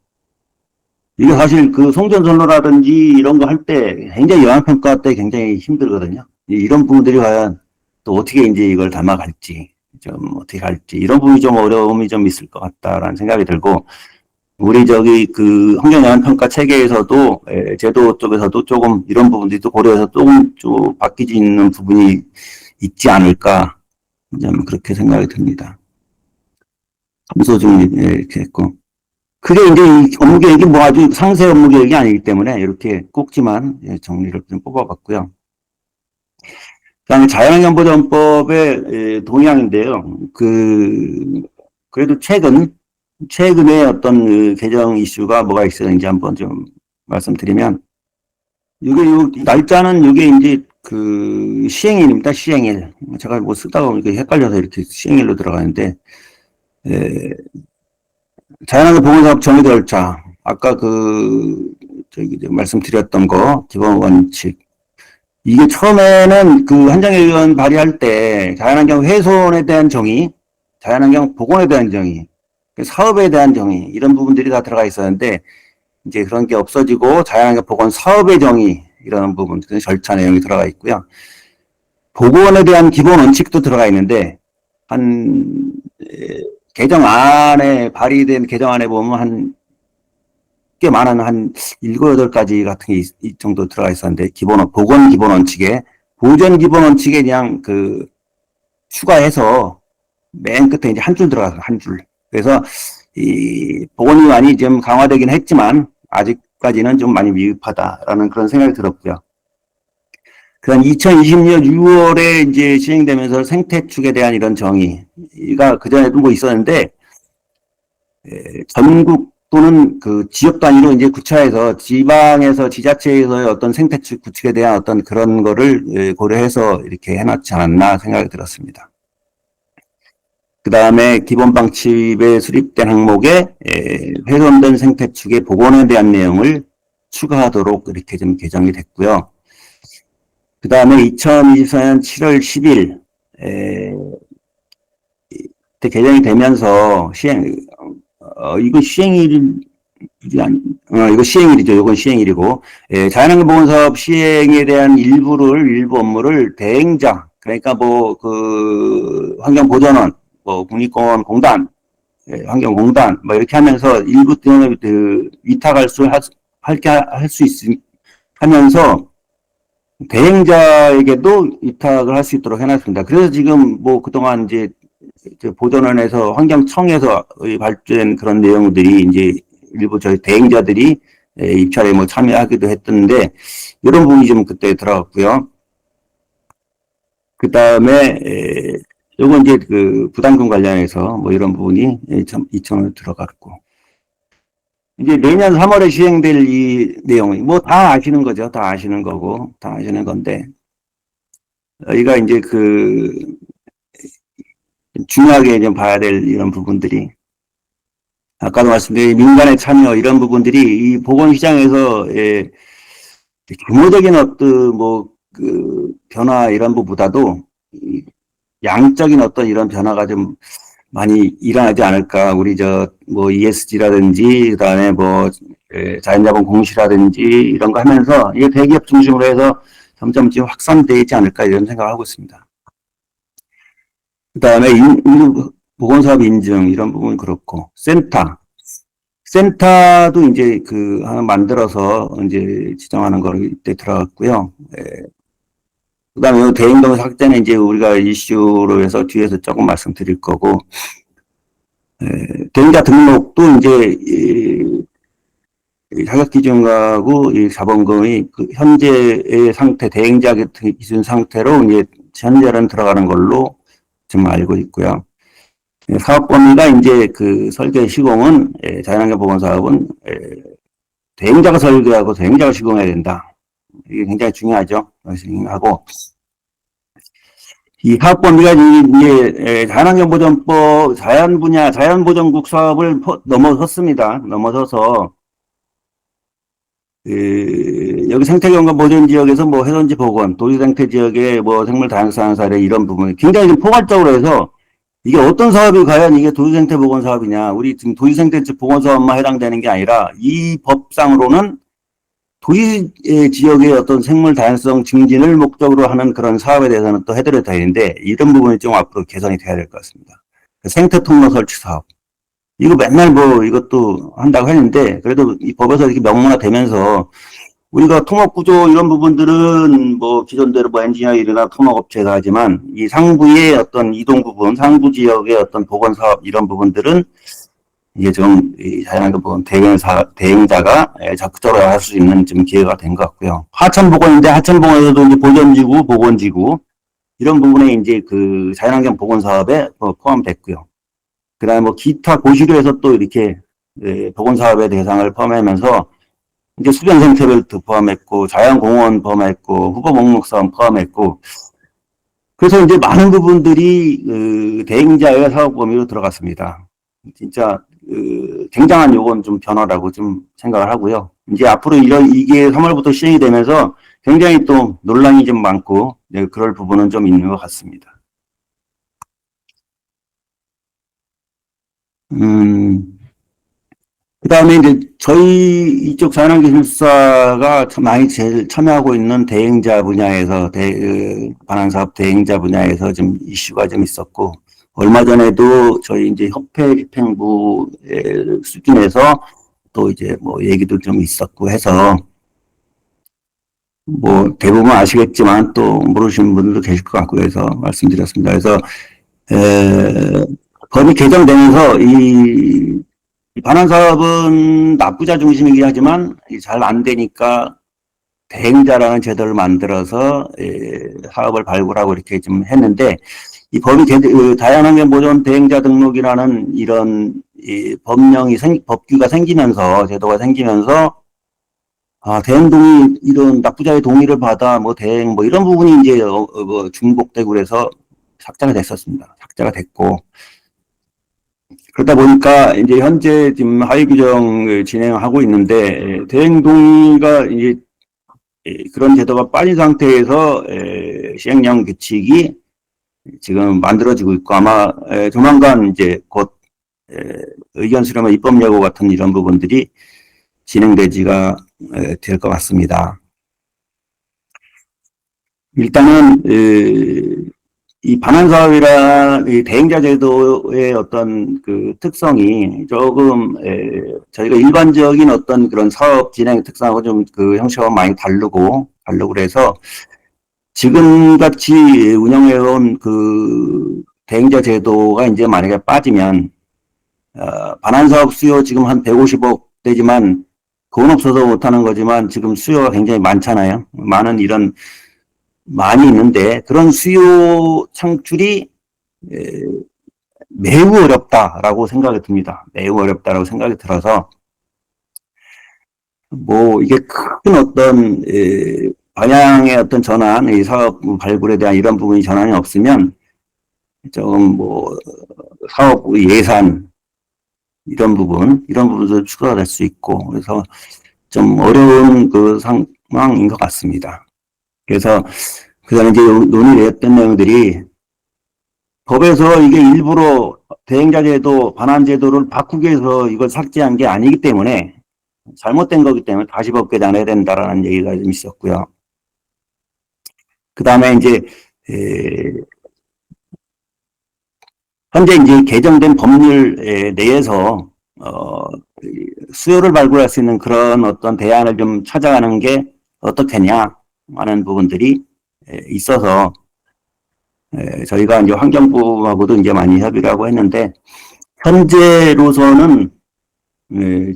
Speaker 1: 이게 사실 송전선로라든지 이런 거 할 때 굉장히 영향평가 때 굉장히 힘들거든요. 이런 부분들이 과연 또 어떻게 이제 이걸 담아갈지, 어떻게 갈지, 이런 부분이 좀 어려움이 좀 있을 것 같다라는 생각이 들고, 우리 환경영향평가 체계에서도, 제도 쪽에서도 조금 이런 부분들이 또 고려해서 조금 바뀌는 부분이 있지 않을까, 좀 그렇게 생각이 듭니다. 감소 중 이렇게 했고. 그게 이제 이 업무 계획이 아주 상세 업무 계획이 아니기 때문에 이렇게 꼭지만 정리를 좀 뽑아봤고요. 그다음에 자연환경보전법의 동향인데요. 그래도 최근에 어떤 그 개정 이슈가 뭐가 있었는지 한번 좀 말씀드리면, 날짜는 이게 이제 그 시행일입니다. 시행일. 제가 뭐 쓰다가 이렇게 헷갈려서 이렇게 시행일로 들어가는데, 자연환경 보건사업 정의 절차. 아까 말씀드렸던 거, 기본 원칙. 이게 처음에는 그 한정의원 발의할 때 자연환경 훼손에 대한 정의, 자연환경 복원에 대한 정의, 사업에 대한 정의, 이런 부분들이 다 들어가 있었는데, 이제 그런 게 없어지고 자연환경 복원 사업의 정의, 이런 부분, 절차 내용이 들어가 있고요. 복원에 대한 기본 원칙도 들어가 있는데, 개정안에, 발의된 개정안에 보면 꽤 많은 한 7, 8가지 같은 게 이 정도 들어가 있었는데, 복원 기본 원칙에, 보전 기본 원칙에 그냥 추가해서 맨 끝에 이제 한 줄 들어가서 한 줄. 그래서 이 복원이 많이 좀 강화되긴 했지만, 아직까지는 좀 많이 미흡하다라는 그런 생각이 들었고요. 그다음 2020년 6월에 이제 시행되면서 생태 축에 대한 이런 정의가 그전에도 뭐 있었는데, 전국 또는 그 지역 단위로 이제 구차해서 지방에서 지자체에서의 어떤 생태축 구축에 대한 어떤 그런 거를 고려해서 이렇게 해놨지 않았나 생각이 들었습니다. 그 다음에 기본 방침에 수립된 항목에 훼손된 생태축의 복원에 대한 내용을 추가하도록 이렇게 좀 개정이 됐고요. 그 다음에 2024년 7월 10일 때 개정이 되면서 이거 시행일이 이거 시행일이죠. 이건 시행일이고, 자연환경 보건 사업 시행에 대한 일부 업무를 대행자, 그러니까 환경보전원, 국립공원 공단, 환경공단, 이렇게 하면서 일부 등을 위탁할 수 하면서 대행자에게도 위탁을 할 수 있도록 해놨습니다. 그래서 지금 그동안 이제 보전원에서 환경청에서 발주된 그런 내용들이 이제 일부 저희 대행자들이 입찰에 참여하기도 했던데, 이런 부분이 좀 그때 들어갔고요. 그 다음에 요건 이제 부담금 관련해서 이런 부분이 2,000원 들어갔고, 이제 내년 3월에 시행될 이 내용이 다 아시는 거죠. 다 아시는 거고, 다 아시는 건데, 이가 이제 중요하게 좀 봐야 될 이런 부분들이, 아까도 말씀드린 민간의 참여, 이런 부분들이 이 보건시장에서 규모적인 어떤 변화 이런 부분보다도 양적인 어떤 이런 변화가 좀 많이 일어나지 않을까. 우리 ESG라든지, 그 다음에 자연자본 공시라든지 이런 거 하면서 이게 대기업 중심으로 해서 점점 지금 확산되지 않을까, 이런 생각을 하고 있습니다. 그 다음에 보건사업 인증, 이런 부분 그렇고, 센터도 이제 하나 만들어서 이제 지정하는 거를 이때 들어갔고요. 그 다음에 대행동 삭제는 이제 우리가 이슈로 해서 뒤에서 조금 말씀드릴 거고, 대행자 등록도 이제 자격기준하고 이 자본금의 현재의 상태, 대행자 기준 상태로 이제 현재는 들어가는 걸로 지금 알고 있고요. 사업 범위가 이제 설계 시공은 자연환경 보건 사업은 대행자가 설계하고 대행자가 시공해야 된다. 이게 굉장히 중요하죠. 하고 이 사업 범위가 이제 자연환경보전법 자연보전국 사업을 넘어섰습니다. 넘어서서 여기 생태경관 보전 지역에서 훼손지 복원, 도시생태 지역의 생물 다양성 사례, 이런 부분 굉장히 좀 포괄적으로 해서 이게 어떤 사업이 과연 이게 도시생태 보건 사업이냐, 우리 지금 도시생태 보건 사업만 해당되는 게 아니라 이 법상으로는 도시 지역의 어떤 생물 다양성 증진을 목적으로 하는 그런 사업에 대해서는 또 해드려야 되는데, 이런 부분이 좀 앞으로 개선이 돼야 될 것 같습니다. 생태 통로 설치 사업. 이거 맨날 이것도 한다고 했는데, 그래도 이 법에서 이렇게 명문화되면서 우리가 통합구조 이런 부분들은 기존대로 엔지니어링이나 통합업체가 하지만, 이 상부의 어떤 이동 부분, 상부 지역의 어떤 보건 사업 이런 부분들은 이게 좀, 이 자연환경 보건 대행자가 적극적으로 할 수 있는 좀 기회가 된 것 같고요. 하천보건인데, 하천보건에서도 이제 보전지구, 보건지구, 이런 부분에 이제 그 자연환경 보건 사업에 포함됐고요. 그 다음에 뭐 기타 고시료에서 또 이렇게 보건 사업의 대상을 포함하면서 이제 수변 생태별도 포함했고, 자연공원 포함했고, 후보 목록 사업 포함했고, 그래서 이제 많은 부분들이 그 대행자의 사업 범위로 들어갔습니다. 진짜 굉장한 요건 좀 변화라고 좀 생각을 하고요. 이제 앞으로 이게 3월부터 시행이 되면서 굉장히 또 논란이 좀 많고 그럴 부분은 좀 있는 것 같습니다. 그다음에 이제 저희 이쪽 자연환경기술사가 참 많이 제일 참여하고 있는 대행자 분야에서 반환사업 대행자 분야에서 좀 이슈가 좀 있었고 얼마 전에도 저희 이제 협회 집행부 수준에서 또 이제 뭐 얘기도 좀 있었고 해서 뭐 대부분 아시겠지만 또 모르시는 분들도 계실 것 같고 해서 말씀드렸습니다. 그래서 법이 개정되면서 이 반환사업은 납부자 중심이긴 하지만 잘 안 되니까 대행자라는 제도를 만들어서 사업을 발굴하고 이렇게 좀 했는데 이 법이 다양한 보존 대행자 등록이라는 이런 법규가 생기면서 제도가 생기면서 대행 동의 이런 납부자의 동의를 받아 뭐 대행 뭐 이런 부분이 이제 중복되고 그래서 삭제가 됐었습니다. 삭제가 됐고 그러다 보니까 이제 현재 지금 하위 규정을 진행하고 있는데 대행 동의가 이제 그런 제도가 빠진 상태에서 시행령 규칙이 지금 만들어지고 있고 아마 조만간 이제 곧 의견 수렴과 입법 여부 같은 이런 부분들이 진행되지가 될 것 같습니다. 일단은 이 반환사업이란 이 대행자 제도의 어떤 그 특성이 조금 저희가 일반적인 어떤 그런 사업 진행 특성하고 좀 그 형식하고 많이 다르고 그래서 지금같이 운영해온 그 대행자 제도가 이제 만약에 빠지면 반환사업 수요 지금 한 150억 되지만 돈 없어서 못하는 거지만 지금 수요가 굉장히 많잖아요. 많이 있는데 그런 수요 창출이 매우 어렵다라고 생각이 듭니다. 매우 어렵다라고 생각이 들어서 뭐 이게 큰 어떤 방향의 어떤 전환, 이 사업 발굴에 대한 이런 부분이 전환이 없으면 조금 뭐 사업 예산 이런 부분도 추가가 될 수 있고 그래서 좀 어려운 그 상황인 것 같습니다. 그래서 그다음에 이제 논의됐던 내용들이 법에서 이게 일부러 대행자 제도, 반환 제도를 바꾸기 위해서 이걸 삭제한 게 아니기 때문에 잘못된 거기 때문에 다시 법 개정해야 된다라는 얘기가 좀 있었고요. 그 다음에 이제 현재 이제 개정된 법률 내에서 수요를 발굴할 수 있는 그런 어떤 대안을 좀 찾아가는 게 어떻겠냐 하는 부분들이 있어서 저희가 이제 환경부하고도 이제 많이 협의를 하고 했는데 현재로서는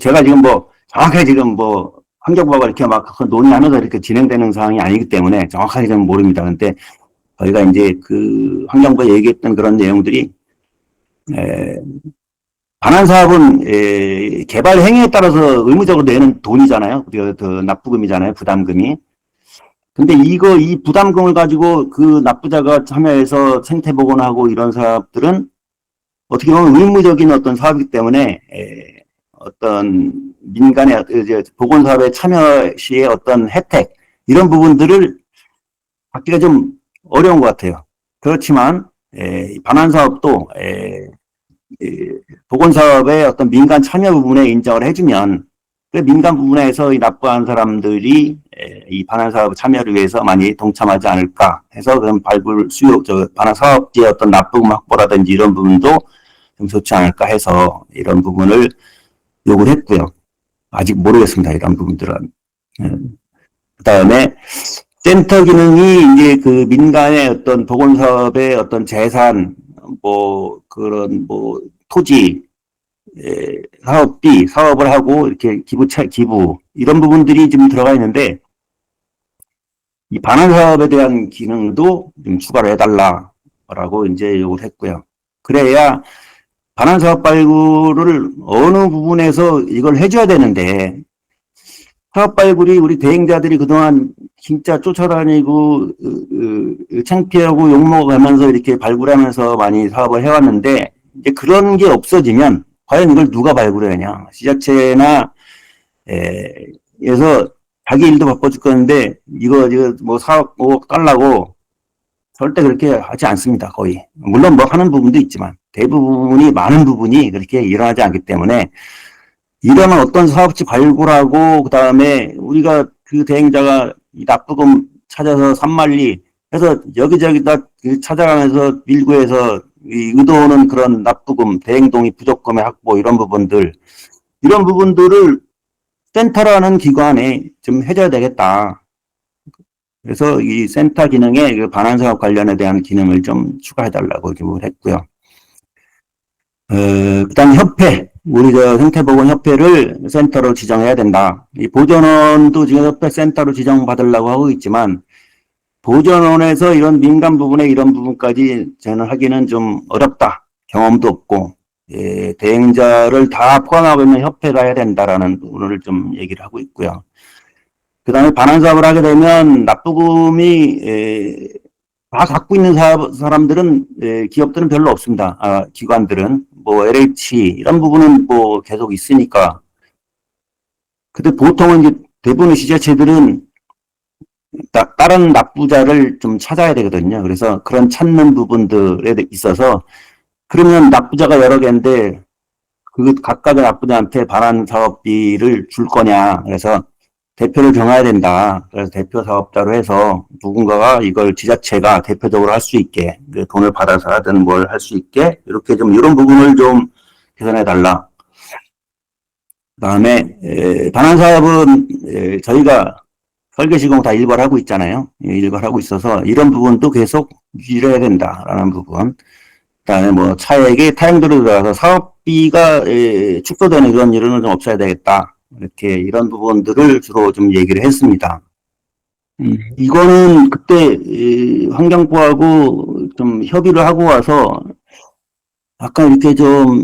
Speaker 1: 제가 지금 뭐 정확하게 지금 뭐 환경부하고 이렇게 막 논의하면서 이렇게 진행되는 상황이 아니기 때문에 정확하게 는 모릅니다. 근데 저희가 이제 그 환경부가 얘기했던 그런 내용들이 반환사업은 개발 행위에 따라서 의무적으로 내는 돈이잖아요. 그 납부금이잖아요. 부담금이. 근데 이 부담금을 가지고 그 납부자가 참여해서 생태보건하고 이런 사업들은 어떻게 보면 의무적인 어떤 사업이기 때문에 어떤 민간의 이제 보건사업에 참여 시의 어떤 혜택 이런 부분들을 받기가 좀 어려운 것 같아요. 그렇지만 반환사업도 보건사업의 어떤 민간 참여 부분에 인정을 해주면 그 민간 부분에서 이 납부한 사람들이 이 반환사업 참여를 위해서 많이 동참하지 않을까 해서 그런 발굴 수요, 반환사업지의 어떤 납부금 확보라든지 이런 부분도 좀 좋지 않을까 해서 이런 부분을 요구를 했고요. 아직 모르겠습니다. 이런 부분들은. 그 다음에 센터 기능이 이제 그 민간의 어떤 보건사업의 어떤 재산, 뭐 그런 뭐 토지 사업비, 사업을 하고 이렇게 기부 이런 부분들이 지금 들어가 있는데 이 반환 사업에 대한 기능도 좀 추가로 해달라라고 이제 요구를 했고요. 그래야 반환 사업 발굴을 어느 부분에서 이걸 해줘야 되는데 사업 발굴이 우리 대행자들이 그동안 진짜 쫓아다니고 창피하고 욕먹어가면서 이렇게 발굴하면서 많이 사업을 해왔는데 이제 그런 게 없어지면 과연 이걸 누가 발굴하냐. 지자체나 에서 자기 일도 바빠 죽겠는데 이거 뭐 사업 5억 달라고 절대 그렇게 하지 않습니다. 거의. 물론 뭐 하는 부분도 있지만 대부분이 많은 부분이 그렇게 일어나지 않기 때문에 이러면 어떤 사업지 발굴하고 그다음에 우리가 그 대행자가 이 납부금 찾아서 산만리 해서 여기저기다 찾아가면서 밀고해서 의도하는 그런 납부금, 대행동의 부족금의 확보 이런 부분들을 센터라는 기관에 좀 해줘야 되겠다. 그래서 이 센터 기능에 그 반환사업 관련에 대한 기능을 좀 추가해달라고 요구를 했고요. 그다음 협회, 우리 생태보건협회를 센터로 지정해야 된다. 이 보전원도 지금 협회 센터로 지정받으려고 하고 있지만 보전원에서 이런 민간 부분에 이런 부분까지 저는 하기는 좀 어렵다. 경험도 없고 대행자를 다 포함하고 있는 협회가 해야 된다라는 부분을 좀 얘기를 하고 있고요. 그 다음에 반환사업을 하게 되면 납부금이 다 갖고 있는 사람들은 기업들은 별로 없습니다. 기관들은 뭐 LH 이런 부분은 뭐 계속 있으니까. 근데 보통은 이제 대부분의 지자체들은 다른 납부자를 좀 찾아야 되거든요. 그래서 그런 찾는 부분들에 있어서 그러면 납부자가 여러 개인데 그 각각의 납부자한테 반환 사업비를 줄 거냐. 그래서 대표를 정해야 된다. 그래서 대표 사업자로 해서 누군가가 이걸 지자체가 대표적으로 할 수 있게 돈을 받아서 하든 뭘 할 수 있게 이렇게 좀 이런 부분을 좀 개선해 달라. 그다음에 반환 사업은 저희가 설계 시공 다 일괄하고 있잖아요. 일괄하고 있어서 이런 부분도 계속 유지를 해야 된다라는 부분. 그다음에 뭐 차액이 타행도로 들어가서 사업비가 축소되는 그런 일은 좀 없어야 되겠다. 이렇게 이런 부분들을 주로 좀 얘기를 했습니다. 이거는 그때 환경부하고 좀 협의를 하고 와서 약간 이렇게 좀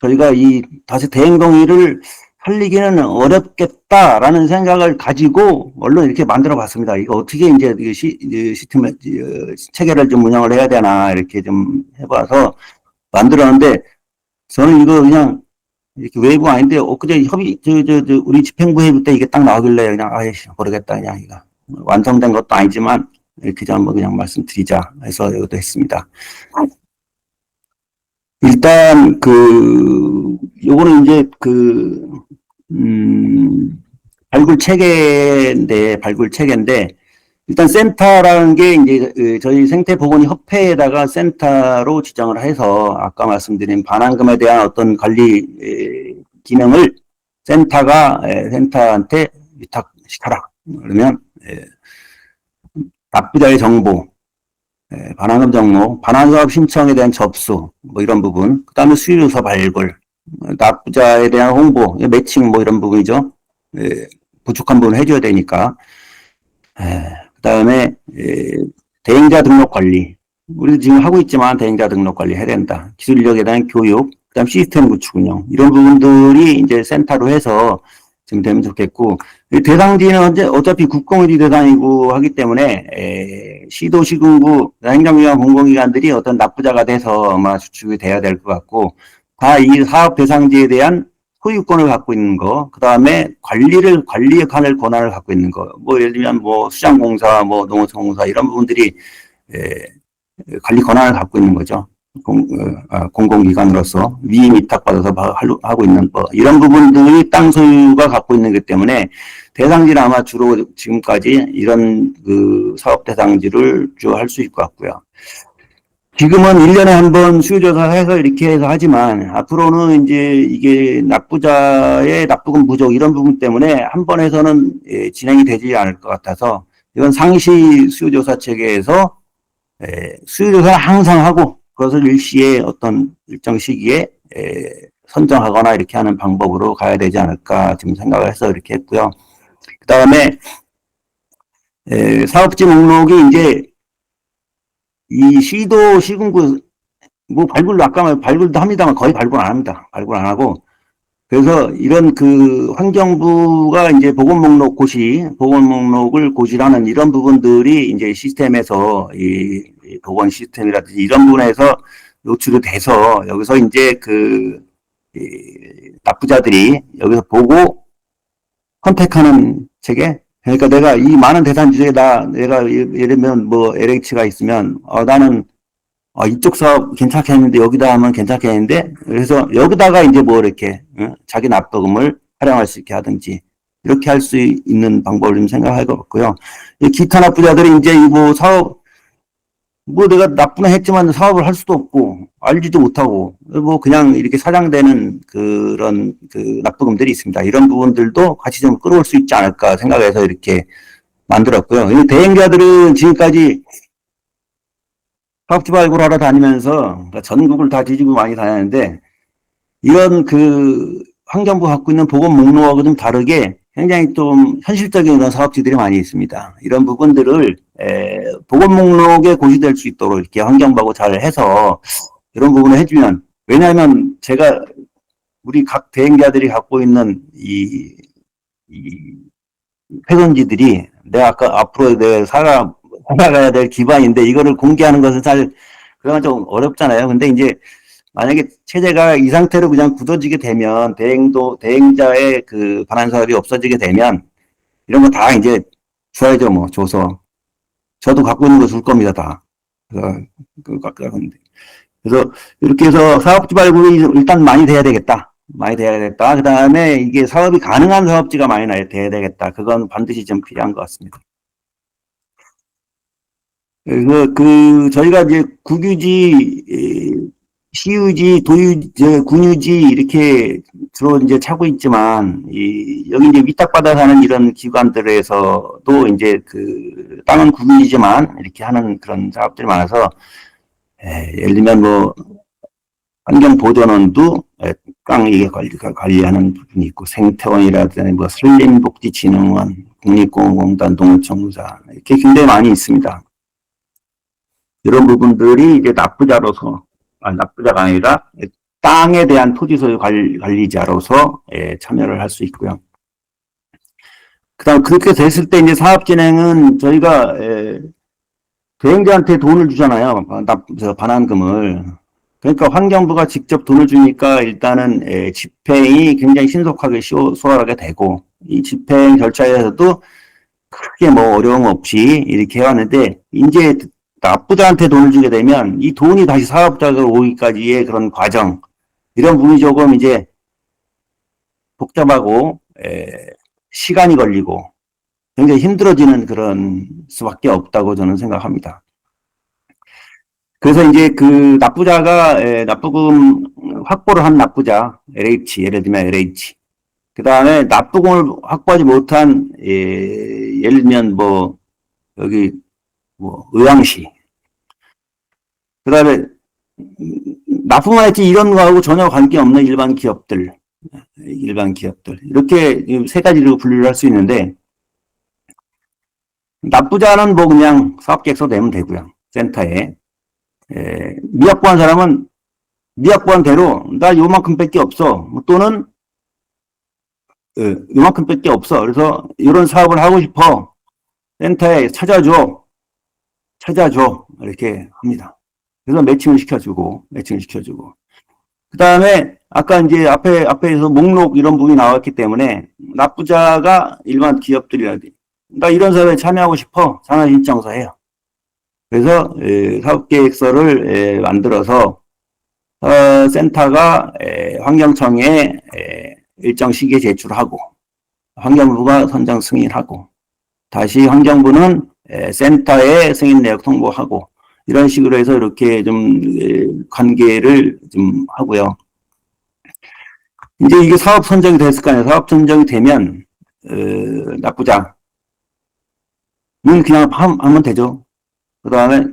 Speaker 1: 저희가 이 다시 대행동의를 살리기는 어렵겠다라는 생각을 가지고 언론 이렇게 만들어 봤습니다. 이거 어떻게 이제 시스템 체계를 좀 운영을 해야 되나 이렇게 좀 해봐서 만들었는데 저는 이거 그냥 이렇게 외부 아닌데 엊그제 협의 우리 집행부 회의 때 이게 딱 나오길래 그냥 아이씨 모르겠다 그냥 이거 완성된 것도 아니지만 이렇게 좀 한번 그냥 말씀드리자 해서 이것도 했습니다. 일단 요거는 이제 발굴 체계인데 일단 센터라는 게 이제 저희 생태보건협회에다가 센터로 지정을 해서 아까 말씀드린 반환금에 대한 어떤 관리 기능을 센터한테 위탁시켜라. 그러면 납부자의 정보, 반환금 정보, 반환사업 신청에 대한 접수, 뭐 이런 부분, 그 다음에 수요조사 발굴, 납부자에 대한 홍보, 매칭 뭐 이런 부분이죠. 부족한 부분을 해줘야 되니까. 그 다음에 대행자 등록 관리. 우리도 지금 하고 있지만 대행자 등록 관리 해야 된다. 기술 인력에 대한 교육, 그 다음 시스템 구축 운영. 이런 부분들이 이제 센터로 해서 지금 되면 좋겠고, 대상지는 어차피 국공유지 대상이고 하기 때문에, 시도, 시군구, 행정기관, 공공기관들이 어떤 납부자가 돼서 아마 주축이 돼야 될 것 같고, 다 이 사업 대상지에 대한 소유권을 갖고 있는 거, 그 다음에 관리의 권한을 갖고 있는 거, 뭐 예를 들면 뭐 수장공사, 뭐 농어촌공사 이런 부분들이 관리 권한을 갖고 있는 거죠. 공공기관으로서 위임 위탁받아서 하고 있는 거 이런 부분들이 땅 소유가 갖고 있는 것 때문에 대상지는 아마 주로 지금까지 이런 사업 대상지를 주로 할 수 있을 것 같고요. 지금은 1년에 한 번 수요조사해서 이렇게 해서 하지만 앞으로는 이제 이게 납부자의 납부금 부족 이런 부분 때문에 한 번 해서는 진행이 되지 않을 것 같아서 이건 상시 수요조사 체계에서 수요조사를 항상 하고 그것을 일시에 어떤 일정 시기에 선정하거나 이렇게 하는 방법으로 가야 되지 않을까 지금 생각을 해서 이렇게 했고요. 그 다음에 사업지 목록이 이제 이 시도 시군구 뭐 발굴도 아까 말 발굴도 합니다만 거의 발굴 안 합니다. 발굴 안 하고 그래서 이런 그 환경부가 이제 보건 목록을 고시하는 이런 부분들이 이제 시스템에서 이 보건 시스템이라든지 이런 부분에서 노출이 돼서 여기서 이제 납부자들이 여기서 보고 컨택하는 체계. 그러니까 내가 이 많은 대상 주제에 내가 예를 들면 뭐 LH가 있으면 나는 이쪽 사업 괜찮겠는데 여기다 하면 괜찮겠는데 그래서 여기다가 이제 뭐 이렇게 자기 납부금을 활용할 수 있게 하든지 이렇게 할 수 있는 방법을 좀 생각할 것 같고요. 기타 납부자들이 이제 뭐 사업 뭐 내가 납부는 했지만 사업을 할 수도 없고 알지도 못하고 뭐 그냥 이렇게 사장되는 그런 그 납부금들이 있습니다. 이런 부분들도 같이 좀 끌어올 수 있지 않을까 생각해서 이렇게 만들었고요. 대행자들은 지금까지 사업지 발굴하러 다니면서 전국을 다 뒤지고 많이 다녔는데 이런 그 환경부 갖고 있는 보건 목록하고 좀 다르게 굉장히 좀 현실적인 그런 사업지들이 많이 있습니다. 이런 부분들을 보건 목록에 고시될 수 있도록 이렇게 환경부하고 잘 해서 이런 부분을 해주면 왜냐하면 제가 우리 각 대행자들이 갖고 있는 이 회선지들이 내가 아까 앞으로 내가 살아가야 될 기반인데 이거를 공개하는 것은 잘 그건 좀 어렵잖아요. 근데 이제 만약에 체제가 이 상태로 그냥 굳어지게 되면 대행자의 그 반환 사업이 없어지게 되면 이런 거 다 이제 줘야죠. 뭐 줘서 저도 갖고 있는 거 줄 겁니다. 다. 그래서 이렇게 해서 사업지 발굴이 일단 많이 돼야 되겠다. 많이 돼야 되겠다. 그 다음에 이게 사업이 가능한 사업지가 많이 돼야 되겠다. 그건 반드시 좀 필요한 것 같습니다. 저희가 이제 국유지, 시유지, 군유지 이렇게 주로 이제 차고 있지만, 여기 이제 위탁받아 사는 이런 기관들에서도 이제 땅은 국유지지만 이렇게 하는 그런 사업들이 많아서, 예를 들면 뭐, 환경보전원도 땅 이게 관리하는 부분이 있고, 생태원이라든지 뭐, 산림복지진흥원, 국립공원공단, 농촌공사, 이렇게 굉장히 많이 있습니다. 이런 부분들이 이제 납부자가 아니라 땅에 대한 토지 소유 관리자로서 참여를 할 수 있고요. 그다음 그렇게 됐을 때 이제 사업 진행은 저희가 대행자한테 돈을 주잖아요. 반환금을. 그러니까 환경부가 직접 돈을 주니까 일단은 집행이 굉장히 신속하게 수월하게 되고 이 집행 절차에서도 크게 뭐 어려움 없이 이렇게 해왔는데 이제 납부자한테 돈을 주게 되면 이 돈이 다시 사업자로 오기까지의 그런 과정 이런 부분이 조금 이제 복잡하고 시간이 걸리고 굉장히 힘들어지는 그런 수밖에 없다고 저는 생각합니다. 그래서 이제 그 납부자가 납부금 확보를 한 납부자 LH 예를 들면 LH 그 다음에 납부금을 확보하지 못한 예를 들면 뭐 여기 뭐 의왕시 그 다음에 납부만 했지 이런 거하고 전혀 관계없는 일반 기업들 이렇게 세 가지로 분류를 할 수 있는데 납부자는 뭐 그냥 사업계획서 내면 되고요. 센터에 미약 구한 사람은 미약 구한 대로 나 요만큼 밖에 없어 또는 요만큼 밖에 없어 그래서 이런 사업을 하고 싶어 센터에 찾아줘 이렇게 합니다. 그래서 매칭을 시켜주고 그 다음에 아까 이제 앞에서 목록 이런 부분이 나왔기 때문에 납부자가 일반 기업들이라든지 나 이런 사업에 참여하고 싶어 상환 신청서 해요. 그래서 사업계획서를 만들어서 센터가 환경청에 일정 시기에 제출하고 환경부가 선정 승인하고 다시 환경부는 센터에 승인 내역 통보하고 이런 식으로 해서 이렇게 좀 관계를 좀 하고요. 이제 이게 사업 선정이 됐을 거 아니에요. 사업 선정이 되면 납부자는 그냥 하면 되죠. 그 다음에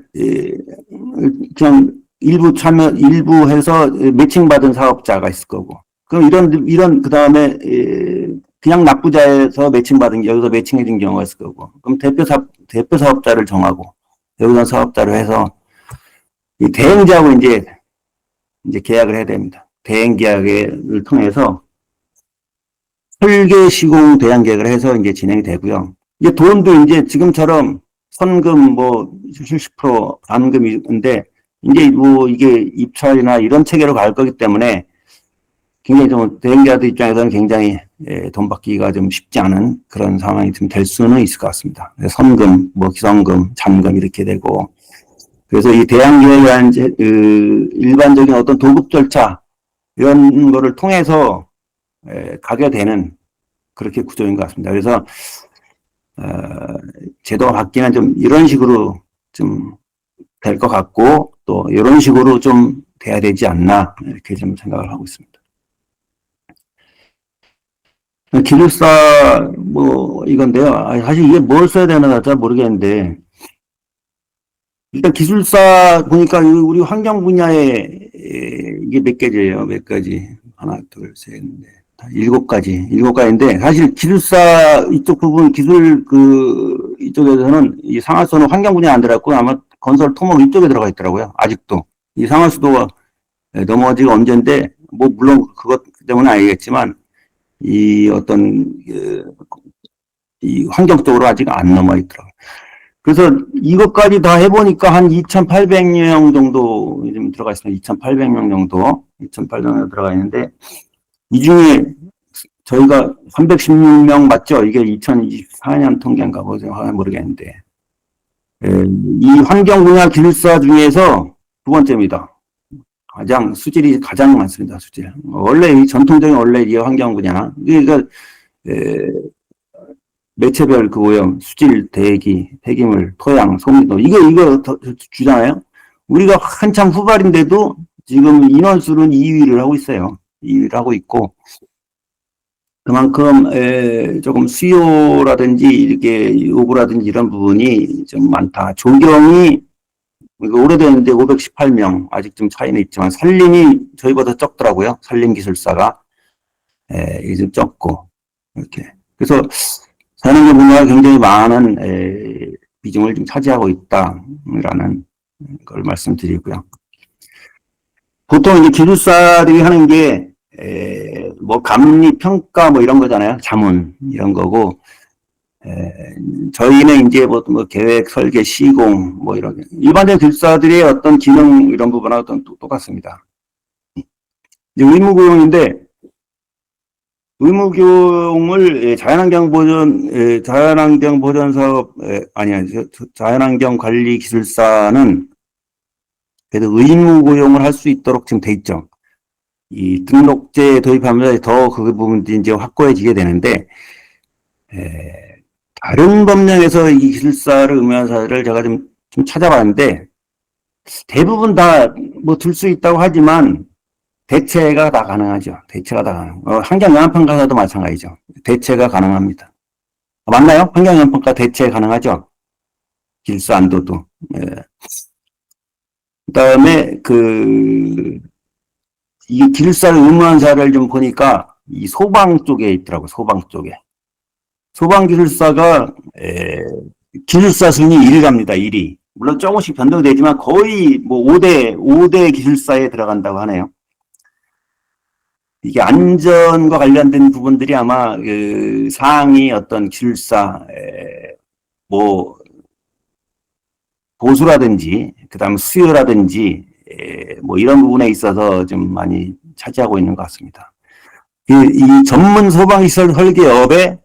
Speaker 1: 그냥 일부 해서 매칭받은 사업자가 있을 거고. 그럼 그 다음에, 그냥 납부자에서 매칭받은, 여기서 매칭해준 경우가 있을 거고. 그럼 대표 사업자를 정하고, 여기서 사업자를 해서, 이 대행자하고 이제 계약을 해야 됩니다. 대행 계약을 통해서, 설계 시공 대행 계약을 해서 이제 진행이 되고요. 이제 돈도 이제 지금처럼 선금 70% 반금인데, 이제 이게 입찰이나 이런 체계로 갈 거기 때문에 굉장히 좀 대행자들 입장에서는 굉장히 돈 받기가 좀 쉽지 않은 그런 상황이 좀 될 수는 있을 것 같습니다. 선금, 기성금, 잔금 이렇게 되고, 그래서 이 대항계획이라는 일반적인 어떤 도급 절차 이런 거를 통해서 가게 되는 그렇게 구조인 것 같습니다. 그래서 제도가 바뀌면 좀 이런 식으로 좀 될 것 같고, 또 이런 식으로 좀 돼야 되지 않나 이렇게 좀 생각을 하고 있습니다. 기술사 이건데요. 사실 이게 뭘 써야 되나 잘 모르겠는데, 일단 기술사 보니까 우리 환경 분야에 이게 몇 가지예요. 몇 가지. 하나, 둘, 셋, 넷, 7가지인데, 사실 기술사 이쪽 부분, 이쪽에서는 이 상하수는 환경 분야에 안 들어갔고, 아마 건설 토목 이쪽에 들어가 있더라고요. 아직도. 이 상하수도가 넘어온 지가 언젠데, 물론 그것 때문은 아니겠지만, 이 환경적으로 아직 안 넘어 있더라고요. 그래서 이것까지 다 해보니까 한 2,800명 정도 좀 들어가 있습니다. 2,800명 정도. 2,800명 들어가 있는데, 이 중에 저희가 316명 맞죠? 이게 2024년 통계인가 모르겠는데. 이 환경 분야 기술사 중에서 두 번째입니다. 수질이 가장 많습니다. 수질. 원래 전통적인 이 환경 분야. 그러니까 매체별 그 오염, 수질, 대기, 폐기물, 토양, 소미도 이거 주잖아요. 우리가 한참 후발인데도 지금 인원수는 2위를 하고 있어요. 2위를 하고 있고, 그만큼 조금 수요라든지 이렇게 요구라든지 이런 부분이 좀 많다. 조경이 오래됐는데 518명 아직 좀 차이는 있지만 산림이 저희보다 적더라고요. 산림 기술사가 이게 좀 적고 이렇게. 그래서 산업계 분야가 굉장히 많은 비중을 좀 차지하고 있다라는 걸 말씀드리고요. 보통 이제 기술사들이 하는 게 감리 평가 이런 거잖아요. 자문 이런 거고, 저희는 이제 계획 설계 시공 이런 일반적인 기술사들의 어떤 기능 이런 부분하고 똑같습니다. 이제 의무교육을 자연환경 보전 사업 자연환경 관리 기술사는 그래도 의무 고용을 할 수 있도록 지금 돼 있죠. 이 등록제 도입하면서 더 그 부분들이 이제 확고해지게 되는데, 다른 법령에서 이 기술사를 의무화한 사례를 제가 좀 찾아봤는데, 대부분 다 들 수 있다고 하지만, 대체가 다 가능하죠. 대체가 다 가능. 환경영향평가사도 마찬가지죠. 대체가 가능합니다. 맞나요? 환경영향평가 대체 가능하죠. 기술사 안도도. 그다음에 이 기술사를 의무화한 사례를 좀 보니까 이 소방 쪽에 있더라고요. 소방 쪽에. 소방 기술사가 기술사 순위 1위 갑니다. 1위. 물론 조금씩 변동되지만 거의 5대 기술사에 들어간다고 하네요. 이게 안전과 관련된 부분들이 아마 상위 어떤 기술사 보수라든지 그다음 수요라든지 이런 부분에 있어서 좀 많이 차지하고 있는 것 같습니다. 이 전문 소방시설 설계업에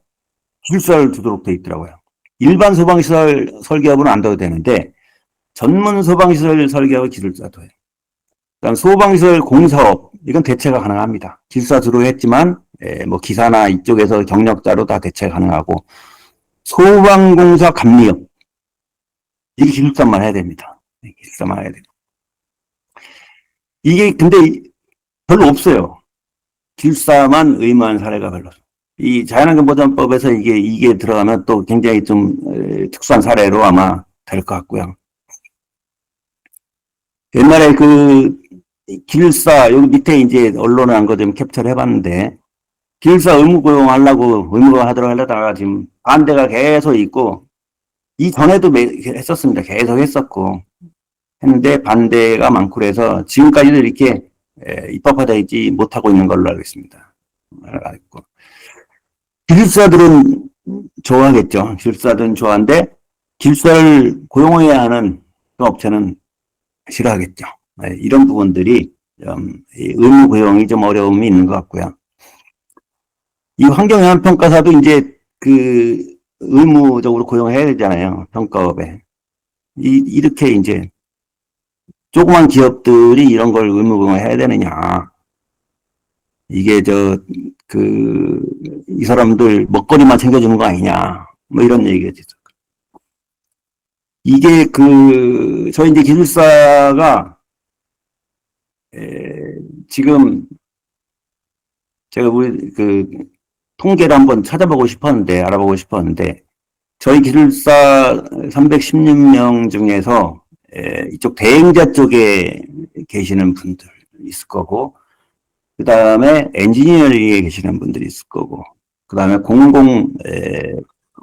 Speaker 1: 기술사를 두도록 되어 있더라고요. 일반 소방시설 설계업은 안 둬도 되는데 전문 소방시설 설계업은 기술사도 해요. 그다음 소방시설 공사업 이건 대체가 가능합니다. 기술사 주로 했지만 기사나 이쪽에서 경력자로 다 대체 가능하고 소방공사 감리업 이게 기술사만 해야 됩니다. 기술사만 해야 돼요. 이게 근데 별로 없어요. 기술사만 의무화한 사례가 별로. 이 자연환경보전법에서 이게 들어가면 또 굉장히 좀 특수한 사례로 아마 될 것 같고요. 옛날에 그 기술사 여기 밑에 이제 언론에 한 거 좀 캡처를 해봤는데 기술사 의무 고용하려고 의무화하도록 하려다가 지금 반대가 계속 있고 이전에도 했었습니다. 계속 했었고 했는데 반대가 많고 그래서 지금까지도 이렇게 입법화되지 못하고 있는 걸로 알고 있습니다. 알고 있고. 기술사들은 좋아하겠죠. 기술사들은 좋아하는데 기술사를 고용해야 하는 그 업체는 싫어하겠죠. 이런 부분들이 의무 고용이 좀 어려움이 있는 것 같고요. 이 환경영향평가사도 이제 그 의무적으로 고용해야 되잖아요. 평가업에. 이렇게 이제 조그만 기업들이 이런 걸 의무 고용해야 되느냐. 이게 이 사람들 먹거리만 챙겨주는 거 아니냐. 뭐 이런 얘기가 있어요. 이게 저희 이제 기술사가, 지금 제가 통계를 한번 알아보고 싶었는데, 저희 기술사 316명 중에서, 이쪽 대행자 쪽에 계시는 분들 있을 거고, 그 다음에 엔지니어링에 계시는 분들이 있을 거고, 그 다음에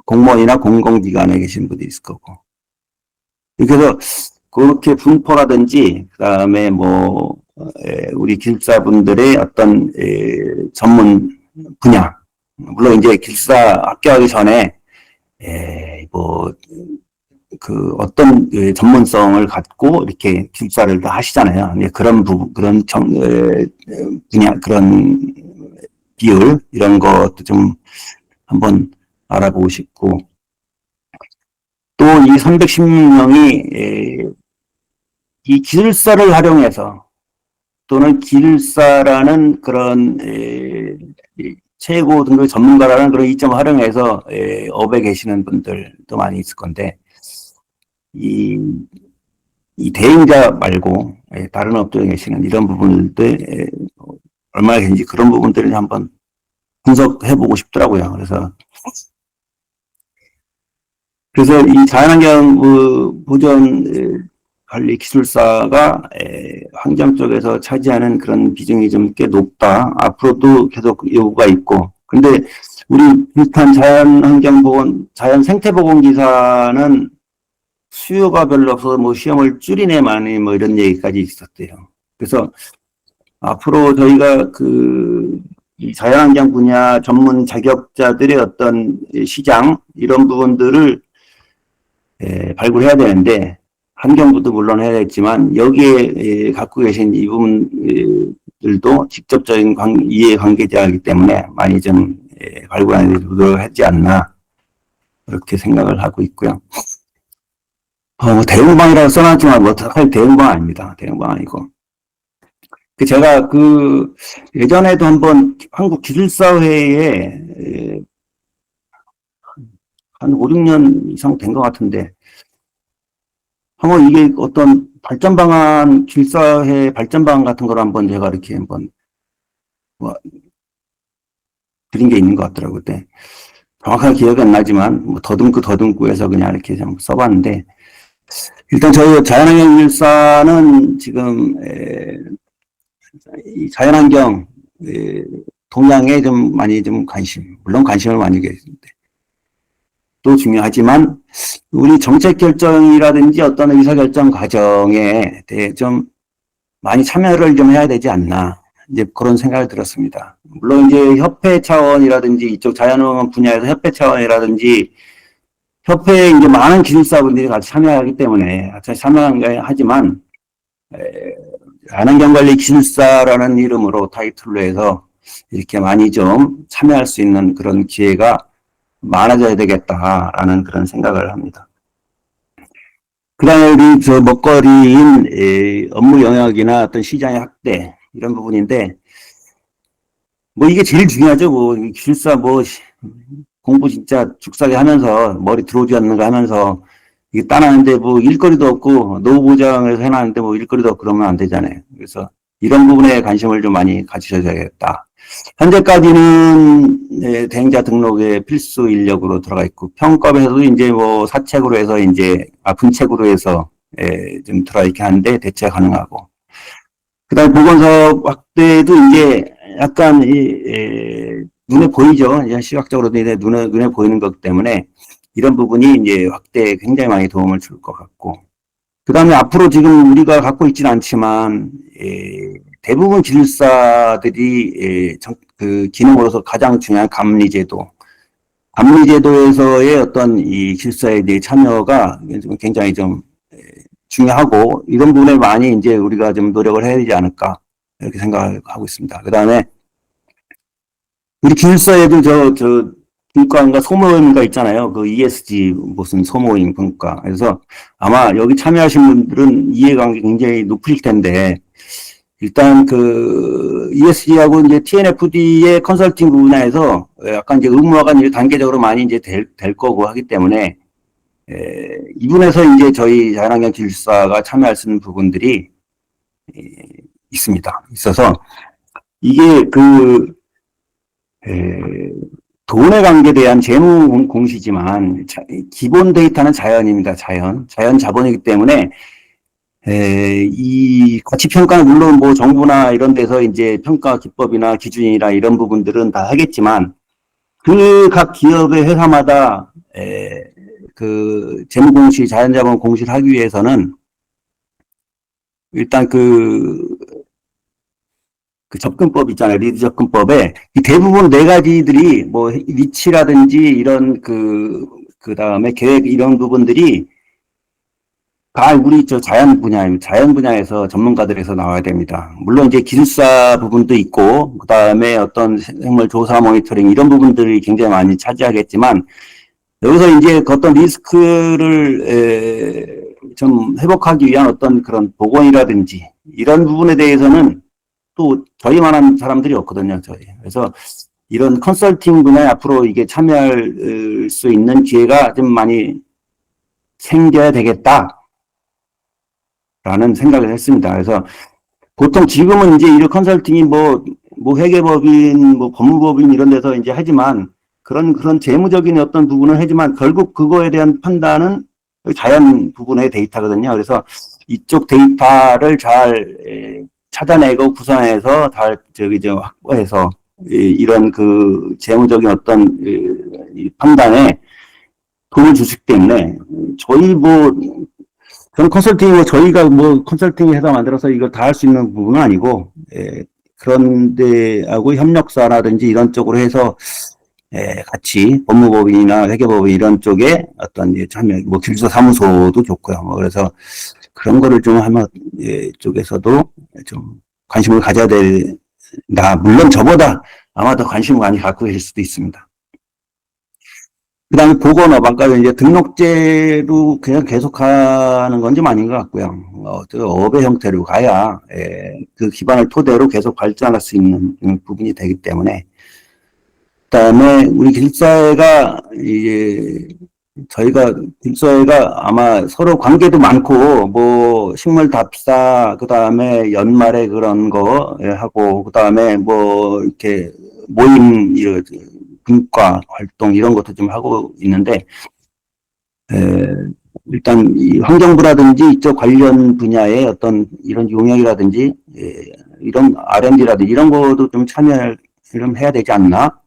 Speaker 1: 공무원이나 공공기관에 계시는 분들이 있을 거고. 그래서 그렇게 분포라든지, 그 다음에 우리 기술사분들의 어떤, 전문 분야. 물론 이제 기술사 합격하기 전에, 어떤 전문성을 갖고 이렇게 기술사를 다 하시잖아요. 그런 분야, 그런 비율, 이런 것도 좀 한번 알아보고 싶고, 또 이 316명이 이 기술사를 활용해서 또는 기술사라는 그런 최고 등급 전문가라는 그런 이점을 활용해서 업에 계시는 분들도 많이 있을 건데 이 대행자 말고 다른 업종에 계시는 이런 부분들 얼마나 계신지 그런 부분들을 한번 분석해보고 싶더라고요. 그래서 이 자연환경 보전 관리 기술사가 환경 쪽에서 차지하는 그런 비중이 좀 꽤 높다. 앞으로도 계속 요구가 있고. 근데 우리 비슷한 자연환경보건, 자연생태보건기사는 수요가 별로 없어서 시험을 줄이네 마네 이런 얘기까지 있었대요. 그래서 앞으로 저희가 이 자연환경 분야 전문 자격자들의 어떤 시장 이런 부분들을 발굴해야 되는데 환경부도 물론 해야겠지만 여기에 갖고 계신 이 부분들도 직접적인 이해관계자이기 때문에 많이 좀 발굴하는 데 노력하지 않나 그렇게 생각을 하고 있고요. 대응방이라고 써놨지만 사실 대응방 아닙니다. 대응방 아니고. 제가 예전에도 한번 한국기술사회에 한 5, 6년 이상 된 것 같은데 한번 이게 어떤 발전방안, 기술사회 발전방안 같은 걸 한번 제가 이렇게 한번 드린 게 있는 것 같더라고요. 그때 정확하게 기억이 안 나지만 더듬고 해서 그냥 이렇게 좀 써봤는데 일단 저희 자연환경 기술사는 지금 이 자연환경 동향에 좀 많이 물론 관심을 많이 계시는데 또 중요하지만 우리 정책 결정이라든지 어떤 의사결정 과정에 대해 좀 많이 참여를 좀 해야 되지 않나 이제 그런 생각이 들었습니다. 물론 이제 협회 차원이라든지 이쪽 자연환경 분야에서 협회 차원이라든지 협회에 이제 많은 기술사분들이 같이 참여하기 때문에 같이 참여하지만 자연환경관리 기술사라는 이름으로 타이틀로 해서 이렇게 많이 좀 참여할 수 있는 그런 기회가 많아져야 되겠다라는 그런 생각을 합니다. 그 다음에 우리 먹거리인 업무 영역이나 어떤 시장의 확대 이런 부분인데 이게 제일 중요하죠. 기술사 공부 진짜 죽사게 하면서 머리 들어오지 않는 거 하면서 이게 따놨는데 일거리도 없고 노후 보장을 해놨는데 일거리도 없고 그러면 안 되잖아요. 그래서 이런 부분에 관심을 좀 많이 가지셔야겠다. 현재까지는 대행자 등록에 필수 인력으로 들어가 있고 평가에서도 이제 사책으로 해서 이제 분책으로 해서 좀 들어있긴 한데 대체 가능하고. 그 다음에 보건사업 확대도 이제 약간, 눈에 보이죠. 이제 시각적으로도 이제 눈에 보이는 것 때문에 이런 부분이 이제 확대에 굉장히 많이 도움을 줄 것 같고. 그 다음에 앞으로 지금 우리가 갖고 있지는 않지만, 대부분 기술사들이, 그 기능으로서 가장 중요한 감리제도에서의 어떤 이 기술사에 대해 참여가 굉장히 좀 중요하고, 이런 부분에 많이 이제 우리가 좀 노력을 해야 되지 않을까, 이렇게 생각하고 있습니다. 그 다음에 우리 기술사에도 분과인가 소모임가 있잖아요. 그 ESG 무슨 소모임 분과. 그래서 아마 여기 참여하신 분들은 이해관계 굉장히 높으실 텐데, 일단 그 ESG하고 이제 TNFD의 컨설팅 분야에서 약간 이제 의무화가 이제 단계적으로 많이 이제 될 거고 하기 때문에, 이 분에서 이제 저희 자연환경 기술사가 참여할 수 있는 부분들이 있어서 이게 돈의 관계에 대한 재무 공시지만 기본 데이터는 자연입니다. 자연 자본이기 때문에 이 가치 평가는 물론 뭐 정부나 이런 데서 이제 평가 기법이나 기준이나 이런 부분들은 다 하겠지만 그 각 기업의 회사마다 그 재무 공시, 자연 자본 공시를 하기 위해서는 일단 그 접근법 있잖아요. 리드 접근법에 대부분 네 가지들이 뭐 리치라든지 이런 그 다음에 계획 이런 부분들이 다 우리 자연 분야에서 전문가들에서 나와야 됩니다. 물론 이제 기술사 부분도 있고 그 다음에 어떤 생물 조사 모니터링 이런 부분들이 굉장히 많이 차지하겠지만 여기서 이제 어떤 리스크를 좀 회복하기 위한 어떤 그런 보건이라든지 이런 부분에 대해서는 또 저희만한 사람들이 없거든요. 그래서 이런 컨설팅 분야에 앞으로 이게 참여할 수 있는 기회가 좀 많이 생겨야 되겠다라는 생각을 했습니다. 그래서 보통 지금은 이제 이런 컨설팅이 뭐 회계법인, 뭐 법무법인 이런 데서 이제 하지만 그런 재무적인 어떤 부분을 하지만 결국 그거에 대한 판단은 자연 부분의 데이터거든요. 그래서 이쪽 데이터를 잘 찾아내고 구성해서 잘 확보해서 이런 그 재무적인 어떤 판단에 도움을 주시기 때문에 저는 컨설팅 저희가 뭐 컨설팅 회사 만들어서 이걸 다 할 수 있는 부분은 아니고 그런 데하고 협력사라든지 이런 쪽으로 해서 같이 법무법인이나 회계법인 이런 쪽에 어떤 참여, 뭐 기술사 사무소도 좋고요. 그래서 그런 거를 좀 하면 쪽에서도 좀 관심을 가져야 된다. 물론 저보다 아마 더 관심을 많이 갖고 계실 수도 있습니다. 그 다음에 보건업, 아까 이제 등록제로 그냥 계속하는 건 좀 아닌 것 같고요. 업의 형태로 가야 그 기반을 토대로 계속 발전할 수 있는 부분이 되기 때문에 그다음에 우리 기술사회가 이제 저희가 기술사회가 아마 서로 관계도 많고 뭐 식물 답사 그다음에 연말에 그런 거 하고 그다음에 뭐 이렇게 모임 분과 활동 이런 것도 좀 하고 있는데 일단 이 환경부라든지 이쪽 관련 분야의 어떤 이런 용역이라든지 이런 R&D라든지 이런 것도 좀 참여를 좀 해야 되지 않나?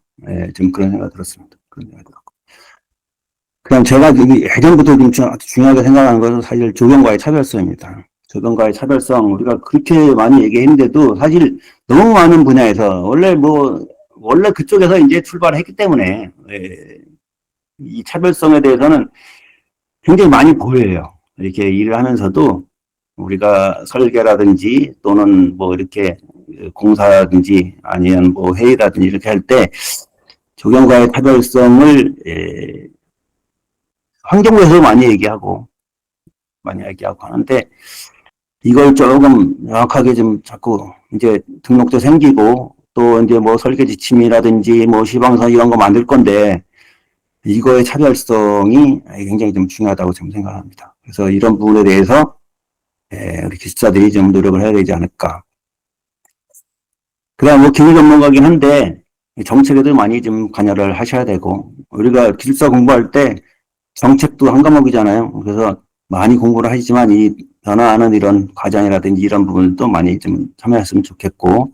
Speaker 1: 좀 그런 생각이 들었습니다. 그런 생각이 들었고. 그냥 제가 예전부터 좀 중요하게 생각하는 것은 사실 조경과의 차별성입니다. 조경과의 차별성, 우리가 그렇게 많이 얘기했는데도 사실 너무 많은 분야에서 원래 그쪽에서 이제 출발을 했기 때문에, 이 차별성에 대해서는 굉장히 많이 보여요. 이렇게 일을 하면서도 우리가 설계라든지 또는 뭐 이렇게 공사라든지 아니면 뭐 회의라든지 이렇게 할 때 조경과의 차별성을 환경부에서 많이 얘기하고 하는데 이걸 조금 명확하게 좀 자꾸 이제 등록도 생기고 또 이제 뭐 설계 지침이라든지 뭐 시방선 이런 거 만들 건데 이거의 차별성이 굉장히 좀 중요하다고 저는 생각합니다. 그래서 이런 부분에 대해서 우리 기술사들이 좀 노력을 해야 되지 않을까. 그다음 뭐 기술 전문가긴 한데 정책에도 많이 좀 관여를 하셔야 되고 우리가 기술사 공부할 때 정책도 한 과목이잖아요. 그래서 많이 공부를 하시지만 이 변화하는 이런 과정이라든지 이런 부분도 많이 좀 참여했으면 좋겠고,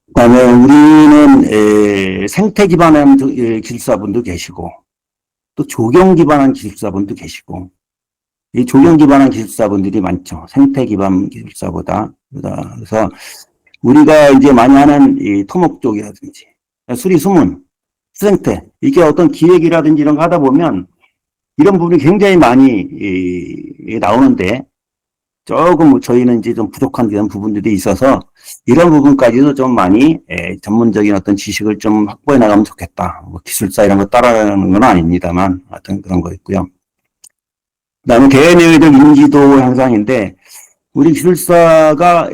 Speaker 1: 그다음에 우리는 생태 기반한 기술사분도 계시고 또 조경 기반한 기술사분도 계시고 이 조경 기반한 기술사분들이 많죠. 생태 기반 기술사보다. 그래서 우리가 이제 많이 하는 이 토목 쪽이라든지 수리 수문, 수생태 이게 어떤 기획이라든지 이런 거 하다 보면 이런 부분이 굉장히 많이 나오는데 조금 저희는 이제 좀 부족한 그런 부분들이 있어서 이런 부분까지도 좀 많이 전문적인 어떤 지식을 좀 확보해 나가면 좋겠다. 뭐 기술사 이런 거 따라가는 건 아닙니다만 하여튼 그런 거 있고요. 그다음에 대내외적 인지도 향상인데 우리 기술사가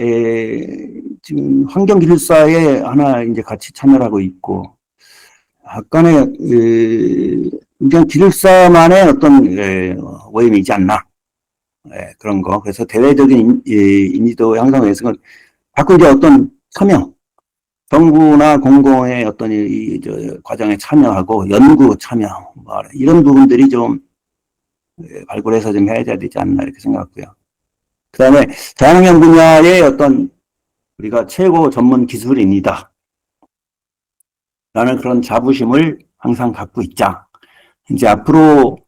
Speaker 1: 지금 환경기술사에 하나 이제 같이 참여를 하고 있고 약간의 그냥 기술사만의 어떤 모임이지 않나. 그런 거. 그래서 대외적인 인지도 향상을 위해서는 자꾸 이제 어떤 참여, 정부나 공공의 어떤 과정에 참여하고 연구 참여, 뭐 이런 부분들이 좀 발굴해서 좀 해야 되지 않나 이렇게 생각하고요. 그 다음에 자연환경 분야의 어떤 우리가 최고 전문 기술인이다. 라는 그런 자부심을 항상 갖고 있자. 이제 앞으로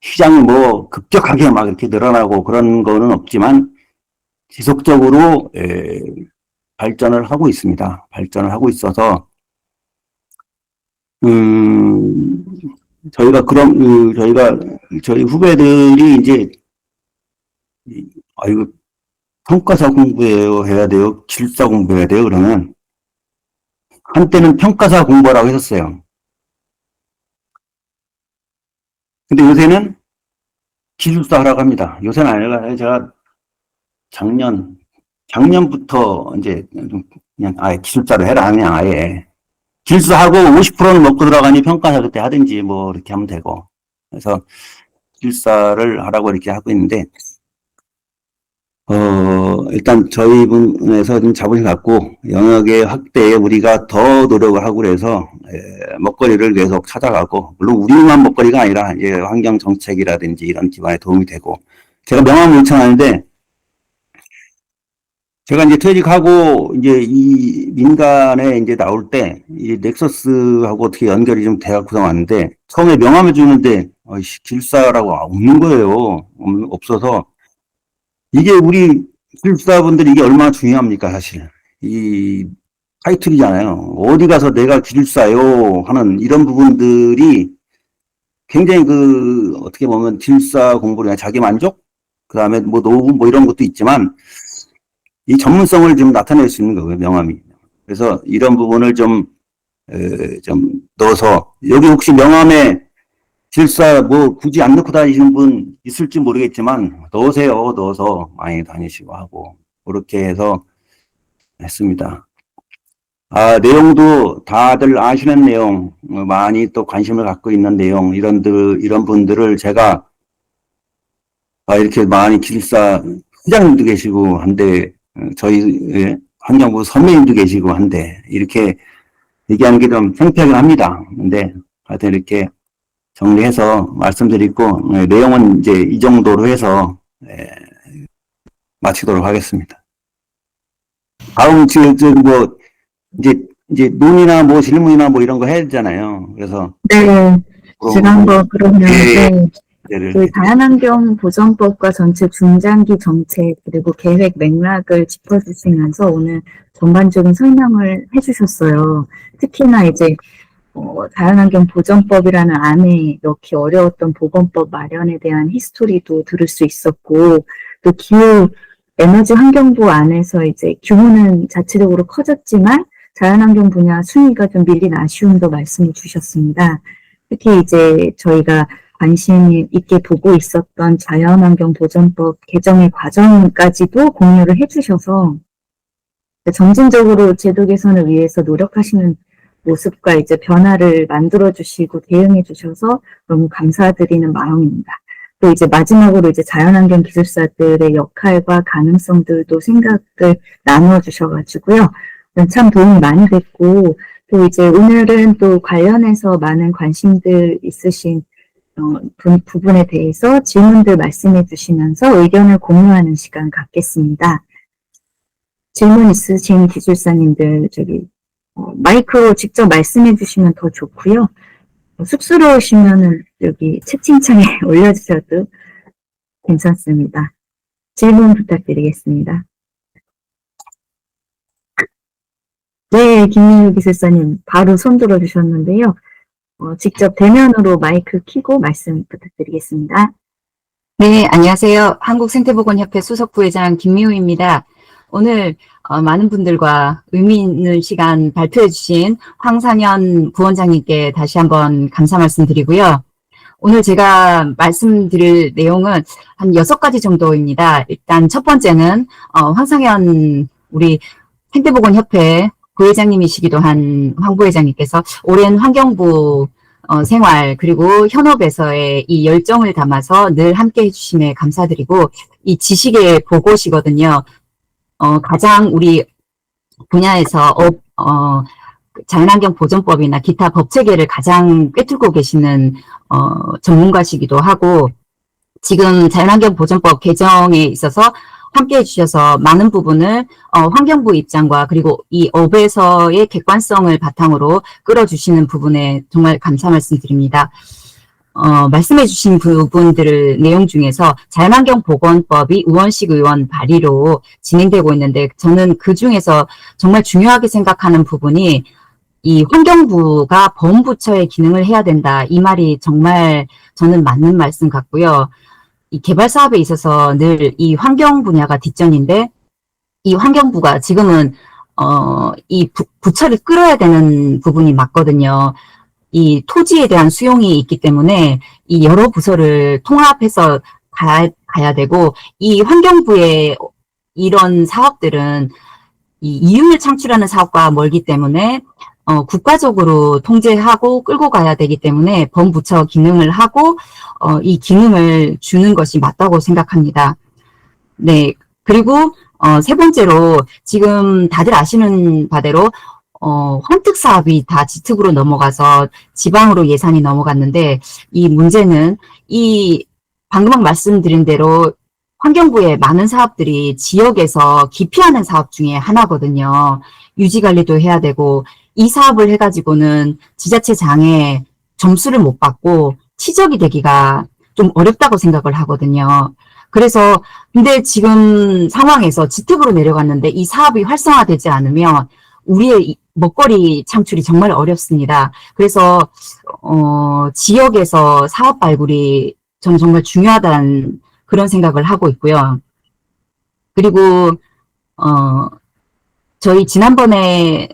Speaker 1: 시장이 뭐 급격하게 막 이렇게 늘어나고 그런 거는 없지만 지속적으로 발전을 하고 있습니다. 발전을 하고 있어서 저희가 저희 후배들이 이제 이거 평가사 공부해야 돼요, 기술사 공부해야 돼요. 그러면 한때는 평가사 공부라고 했었어요. 근데 요새는 기술사 하라고 합니다. 요새는 아니라 제가 작년부터 이제 그냥 아예 기술사로 해라, 그냥 아예. 기술사하고 50%는 먹고 들어가니 평가사 그때 하든지 뭐 이렇게 하면 되고. 그래서 기술사를 하라고 이렇게 하고 있는데, 일단 저희 분에서 좀 자부심 갖고 영역의 확대에 우리가 더 노력을 하고 그래서 먹거리를 계속 찾아가고, 물론 우리만 먹거리가 아니라 환경 정책이라든지 이런 기반에 도움이 되고, 제가 명함을 요청하는데 제가 이제 퇴직하고 이제 이 민간에 이제 나올 때 이 넥서스하고 어떻게 연결이 좀 돼가 구성하는데 처음에 명함을 주는데 기술사라고 없는 거예요. 없어서 이게 우리 기술사분들이 이게 얼마나 중요합니까, 사실. 이 타이틀이잖아요. 어디 가서 내가 기술사요 하는 이런 부분들이 굉장히 어떻게 보면 기술사 공부를 자기 만족? 그 다음에 뭐 노후 뭐 이런 것도 있지만 이 전문성을 좀 나타낼 수 있는 거고요, 명함이. 그래서 이런 부분을 좀 넣어서 여기 혹시 명함에 기술사 뭐 굳이 안 넣고 다니시는 분 있을지 모르겠지만 넣으세요. 넣어서 많이 다니시고 하고 그렇게 해서 했습니다. 내용도 다들 아시는 내용, 많이 또 관심을 갖고 있는 내용, 이런 분들을 제가 이렇게 많이 기술사 회장님도 계시고 한데 저희 환경부 선배님도 계시고 한데 이렇게 얘기하는 게 좀 창피하긴 합니다. 근데 하여튼 이렇게 정리해서 말씀드리고 내용은 이제 이 정도로 해서 마치도록 하겠습니다. 다음 뭐 이제 논의나 뭐 질문이나 뭐 이런 거 해야 되잖아요. 그래서
Speaker 2: 네, 제가 한번 그러면 그 자연환경 보전법과 전체 중장기 정책 그리고 계획 맥락을 짚어주시면서 오늘 전반적인 설명을 해주셨어요. 특히나 이제 자연환경 보전법이라는 안에 넣기 어려웠던 보건법 마련에 대한 히스토리도 들을 수 있었고, 또 기후 에너지 환경부 안에서 이제 규모는 자체적으로 커졌지만 자연환경 분야 순위가 좀 밀린 아쉬움도 말씀해 주셨습니다. 특히 이제 저희가 관심 있게 보고 있었던 자연환경 보전법 개정의 과정까지도 공유를 해주셔서 점진적으로 제도 개선을 위해서 노력하시는 모습과 이제 변화를 만들어 주시고 대응해 주셔서 너무 감사드리는 마음입니다. 또 이제 마지막으로 이제 자연환경 기술사들의 역할과 가능성들도 생각을 나누어 주셔가지고요. 참 도움이 많이 됐고, 또 이제 오늘은 또 관련해서 많은 관심들 있으신 부분에 대해서 질문들 말씀해 주시면서 의견을 공유하는 시간 갖겠습니다. 질문 있으신 기술사님들 마이크로 직접 말씀해 주시면 더 좋고요. 쑥스러우시면은 여기 채팅창에 올려주셔도 괜찮습니다. 질문 부탁드리겠습니다. 네, 김민우 기술사님 바로 손 들어주셨는데요. 직접 대면으로 마이크 켜고 말씀 부탁드리겠습니다.
Speaker 3: 네, 안녕하세요. 한국생태보건협회 수석부회장 김미우입니다. 오늘 많은 분들과 의미 있는 시간 발표해 주신 황상현 부원장님께 다시 한번 감사 말씀드리고요. 오늘 제가 말씀드릴 내용은 한 6가지 정도입니다. 일단 첫 번째는 황상현 우리 생태보건협회 부회장님이시기도 한 황 부회장님께서 오랜 환경부 생활 그리고 현업에서의 이 열정을 담아서 늘 함께 해주심에 감사드리고 이 지식의 보고시거든요. 가장 우리 분야에서 자연환경 보존법이나 기타 법 체계를 가장 꿰뚫고 계시는 전문가시기도 하고 지금 자연환경 보존법 개정에 있어서 함께 해주셔서 많은 부분을 환경부 입장과 그리고 이 업에서의 객관성을 바탕으로 끌어주시는 부분에 정말 감사 말씀드립니다. 말씀해 주신 부분들 내용 중에서 자연환경보건법이 우원식 의원 발의로 진행되고 있는데 저는 그 중에서 정말 중요하게 생각하는 부분이 이 환경부가 범부처의 기능을 해야 된다. 이 말이 정말 저는 맞는 말씀 같고요. 이 개발 사업에 있어서 늘 이 환경 분야가 뒷전인데 이 환경부가 지금은 이 부처를 끌어야 되는 부분이 맞거든요. 이 토지에 대한 수용이 있기 때문에 이 여러 부서를 통합해서 가야 되고 이 환경부의 이런 사업들은 이 이윤을 창출하는 사업과 멀기 때문에 국가적으로 통제하고 끌고 가야 되기 때문에 범부처 기능을 하고 이 기능을 주는 것이 맞다고 생각합니다. 네. 그리고 세 번째로 지금 다들 아시는 바대로 환특 사업이 다 지특으로 넘어가서 지방으로 예산이 넘어갔는데 이 문제는 이 방금 말씀드린 대로 환경부의 많은 사업들이 지역에서 기피하는 사업 중에 하나거든요. 유지관리도 해야 되고 이 사업을 해가지고는 지자체장에 점수를 못 받고 치적이 되기가 좀 어렵다고 생각을 하거든요. 그래서 근데 지금 상황에서 지특으로 내려갔는데 이 사업이 활성화되지 않으면 우리의 먹거리 창출이 정말 어렵습니다. 그래서 지역에서 사업 발굴이 저는 정말 중요하다는 그런 생각을 하고 있고요. 그리고 저희 지난번에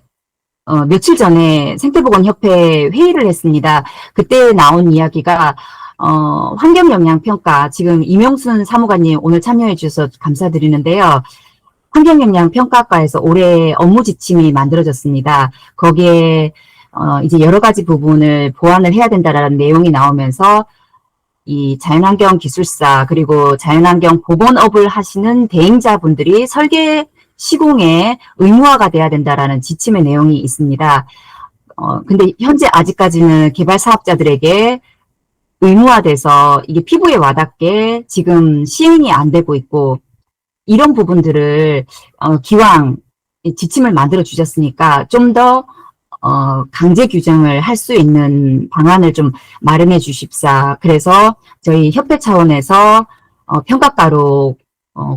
Speaker 3: 며칠 전에 생태보건협회 회의를 했습니다. 그때 나온 이야기가 환경영향평가 지금 이명순 사무관님 오늘 참여해 주셔서 감사드리는데요. 환경영향평가과에서 올해 업무 지침이 만들어졌습니다. 거기에 이제 여러 가지 부분을 보완을 해야 된다라는 내용이 나오면서 이 자연환경 기술사 그리고 자연환경 보건업을 하시는 대행자분들이 설계 시공에 의무화가 돼야 된다라는 지침의 내용이 있습니다. 근데 현재 아직까지는 개발 사업자들에게 의무화돼서 이게 피부에 와닿게 지금 시행이 안 되고 있고 이런 부분들을 기왕 지침을 만들어 주셨으니까 좀 더 강제 규정을 할 수 있는 방안을 좀 마련해 주십사. 그래서 저희 협회 차원에서 평가가로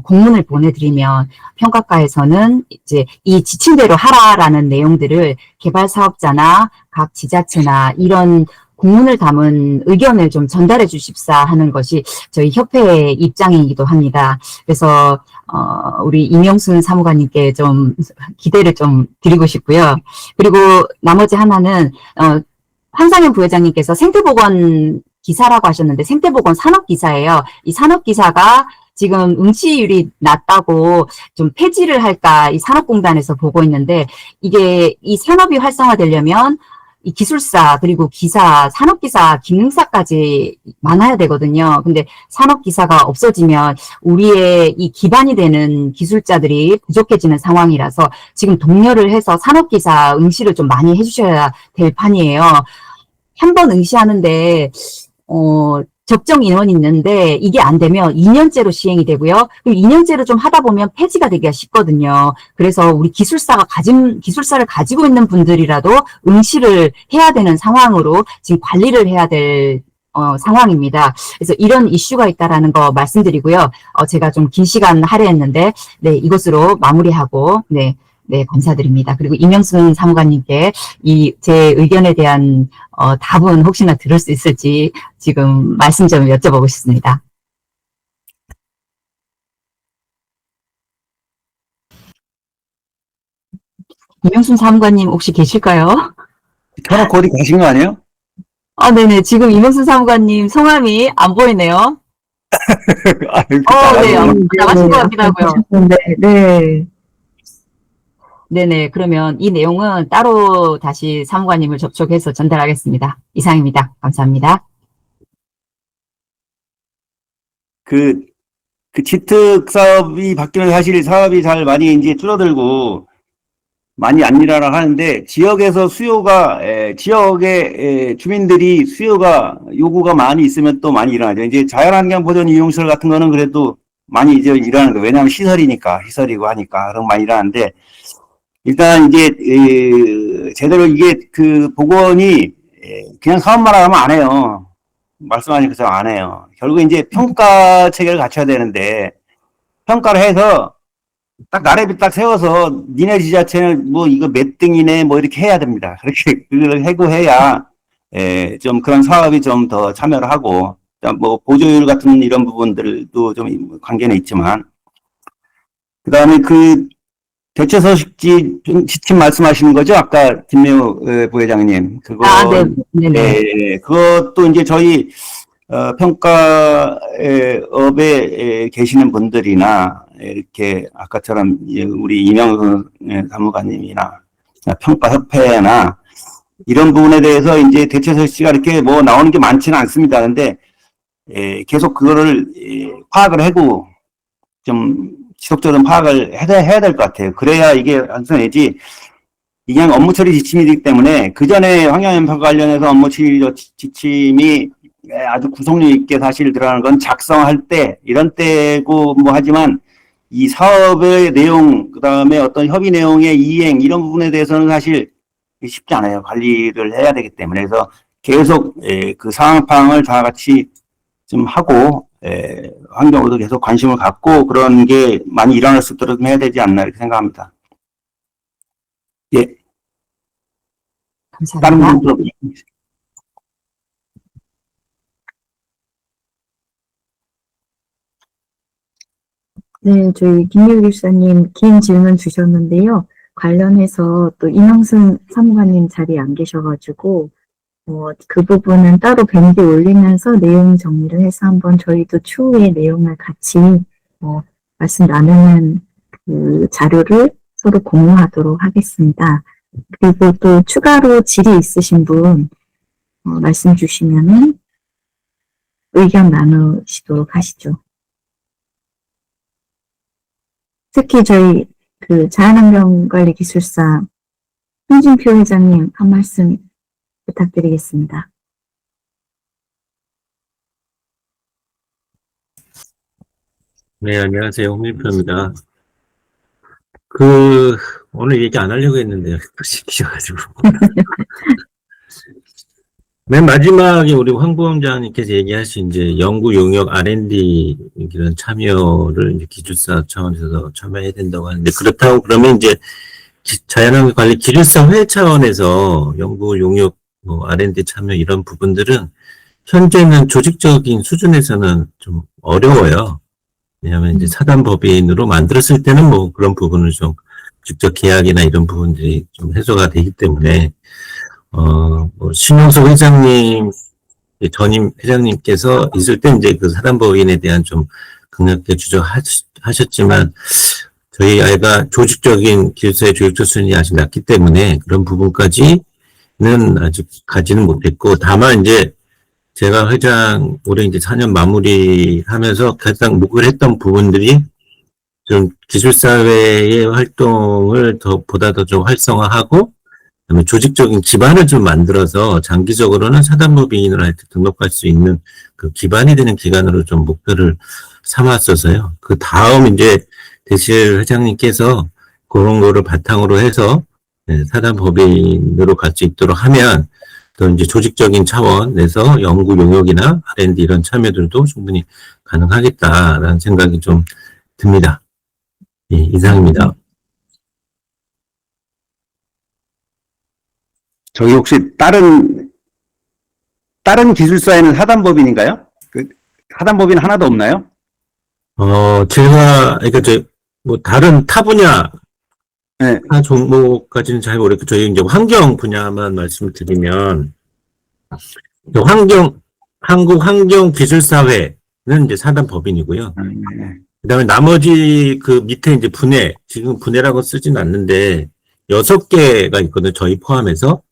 Speaker 3: 공문을 보내드리면 평가가에서는 이제 이 지침대로 하라라는 내용들을 개발 사업자나 각 지자체나 이런 공문을 담은 의견을 좀 전달해 주십사 하는 것이 저희 협회의 입장이기도 합니다. 그래서 우리 임영순 사무관님께 좀 기대를 좀 드리고 싶고요. 그리고 나머지 하나는 황상현 부회장님께서 생태보건 기사라고 하셨는데 생태보건 산업기사예요. 이 산업기사가 지금 응시율이 낮다고 좀 폐지를 할까 이 산업공단에서 보고 있는데 이게 이 산업이 활성화되려면 이 기술사 그리고 기사, 산업기사, 기능사까지 많아야 되거든요. 근데 산업기사가 없어지면 우리의 이 기반이 되는 기술자들이 부족해지는 상황이라서 지금 독려를 해서 산업기사 응시를 좀 많이 해주셔야 될 판이에요. 한 번 응시하는데 적정 인원이 있는데 이게 안 되면 2년제로 시행이 되고요. 그럼 2년제로 좀 하다 보면 폐지가 되기가 쉽거든요. 그래서 우리 기술사를 가지고 있는 분들이라도 응시를 해야 되는 상황으로 지금 관리를 해야 될 상황입니다. 그래서 이런 이슈가 있다라는 거 말씀드리고요. 제가 좀 긴 시간 할애했는데, 네, 이것으로 마무리하고, 네, 감사드립니다. 그리고 이명순 사무관님께 제 의견에 대한 답은 혹시나 들을 수 있을지 지금 말씀 좀 여쭤보고 싶습니다. 이명순 사무관님 혹시 계실까요?
Speaker 1: 켜놓고 어디 가신 거 아니에요?
Speaker 3: 네네. 지금 이명순 사무관님 성함이 안 보이네요. 네. 나가신 것 같기도 하고요.
Speaker 2: 네.
Speaker 3: 네네. 그러면 이 내용은 따로 다시 사무관님을 접촉해서 전달하겠습니다. 이상입니다. 감사합니다.
Speaker 1: 그 취특 사업이 바뀌면 사실 사업이 잘 많이 이제 줄어들고 많이 안 일하라 하는데 지역에서 지역의 주민들이 요구가 많이 있으면 또 많이 일어나죠. 이제 자연환경 보전 이용시설 같은 거는 그래도 많이 이제 일하는 거예요. 왜냐하면 시설이고 하니까 그럼 많이 일하는데 일단 이제 제대로 이게 복원이 그냥 사업만 하면 안 해요. 말씀하신 것처럼 안 해요. 결국 이제 평가 체계를 갖춰야 되는데 평가를 해서 딱 나래비 딱 세워서 니네 지자체는 뭐 이거 몇 등이네 뭐 이렇게 해야 됩니다. 그렇게 그걸 해야 좀 그런 사업이 좀 더 참여를 하고 뭐 보조율 같은 이런 부분들도 좀 관계는 있지만 그다음에 대처서식지 지침 말씀하시는 거죠? 아까 김명우 부회장님 그거
Speaker 3: 네.
Speaker 1: 그것도 이제 저희 평가업에 계시는 분들이나 이렇게 아까처럼 우리 이명수 사무관님이나 평가협회나 이런 부분에 대해서 이제 대처서식지가 이렇게 뭐 나오는 게 많지는 않습니다. 근데 계속 그거를 파악을 하고 좀 지속적으로 파악을 해야 될 것 같아요. 그래야 이게 완성되지. 이게 그냥 업무 처리 지침이기 때문에 그 전에 환경영향평가 관련해서 업무 처리 지침이 아주 구속력 있게 사실 들어가는 건 작성할 때 이런 때고 뭐 하지만 이 사업의 내용 그다음에 어떤 협의 내용의 이행 이런 부분에 대해서는 사실 쉽지 않아요. 관리를 해야 되기 때문에 그래서 계속 그 상황 파악을 다 같이 좀 하고 환경으로도 계속 관심을 갖고 그런 게 많이 일어날 수 있도록 해야 되지 않나 이렇게 생각합니다. 예.
Speaker 3: 감사합니다.
Speaker 1: 다른 분 들어보겠습니다.
Speaker 2: 네, 저희 김미우 기사님 긴 질문 주셨는데요. 관련해서 또 이명순 사무관님 자리에 안 계셔가지고 그 부분은 따로 밴드 올리면서 내용 정리를 해서 한번 저희도 추후에 내용을 같이 말씀 나누는 그 자료를 서로 공유하도록 하겠습니다. 그리고 또 추가로 질의 있으신 분 말씀 주시면은 의견 나누시도록 하시죠. 특히 저희 자연환경관리기술사 홍진표 회장님 한 말씀 부탁드리겠습니다.
Speaker 4: 네, 안녕하세요. 홍진표입니다. 오늘 얘기 안 하려고 했는데요. 시키셔가지고. 맨 마지막에 우리 황 부원장님께서 얘기하신 이제 연구 용역 R&D 이런 참여를 이제 기술사 차원에서 참여해야 된다고 하는데 그렇다고 그러면 이제 자연환경 관리 기술사 회 차원에서 연구 용역 R&D 참여 이런 부분들은 현재는 조직적인 수준에서는 좀 어려워요. 왜냐하면 이제 사단법인으로 만들었을 때는 뭐 그런 부분을 좀 직접 계약이나 이런 부분들이 좀 해소가 되기 때문에 신용석 회장님, 전임 회장님께서 있을 때 이제 그 사단법인에 대한 좀 강력하게 주저하셨지만 저희 아이가 조직적인 기술사의 조직적 수준이 아직 낮기 때문에 그런 부분까지는 아직 가지는 못했고 다만 이제 제가 회장 올해 이제 4년 마무리하면서 가장 목표를 했던 부분들이 좀 기술사회의 활동을 보다 더 좀 활성화하고 그다음에 조직적인 기반을 좀 만들어서 장기적으로는 사단법인으로 하여튼 등록할 수 있는 그 기반이 되는 기관으로 좀 목표를 삼았어서요. 그 다음 이제 대실 회장님께서 그런 거를 바탕으로 해서 사단법인으로 갈 수 있도록 하면 또 이제 조직적인 차원에서 연구 용역이나 R&D 이런 참여들도 충분히 가능하겠다라는 생각이 좀 듭니다. 예, 이상입니다.
Speaker 1: 저기 혹시 다른 기술사에는 사단법인인가요? 그 사단법인 하나도 없나요?
Speaker 4: 제가, 그러니까 뭐 다른 타 분야,
Speaker 1: 네.
Speaker 4: 타 종목까지는 잘 모르겠고, 저희 이제 환경 분야만 말씀을 드리면, 한국환경기술사회는 이제 사단법인이고요.
Speaker 1: 네.
Speaker 4: 그 다음에 나머지 그 밑에 이제 분해, 지금 분해라고 쓰진 않는데, 6개가 있거든요. 저희 포함해서.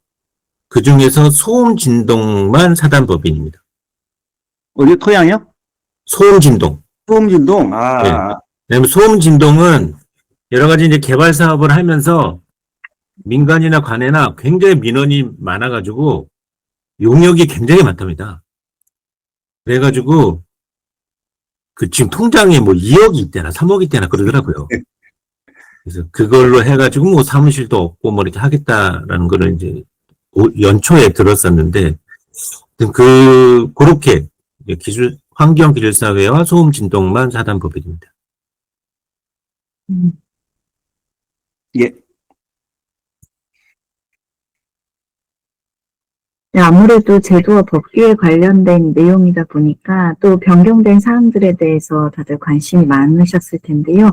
Speaker 4: 그 중에서 소음진동만 사단법인입니다.
Speaker 1: 어디 토양이요?
Speaker 4: 소음진동.
Speaker 1: 소음진동.
Speaker 4: 네. 왜냐면 소음진동은 여러 가지 이제 개발 사업을 하면서 민간이나 관에나 굉장히 민원이 많아가지고 용역이 굉장히 많답니다. 그래가지고 그 지금 통장에 뭐 2억이 있대나 3억이 있대나 그러더라고요. 그래서 그걸로 해가지고 뭐 사무실도 없고 뭐 이렇게 하겠다라는 거를 이제 연초에 들었었는데 그렇게 환경기술사회와 소음진동만 사단법인입니다.
Speaker 1: 예.
Speaker 2: 네, 아무래도 제도와 법규에 관련된 내용이다 보니까 또 변경된 사항들에 대해서 다들 관심이 많으셨을 텐데요.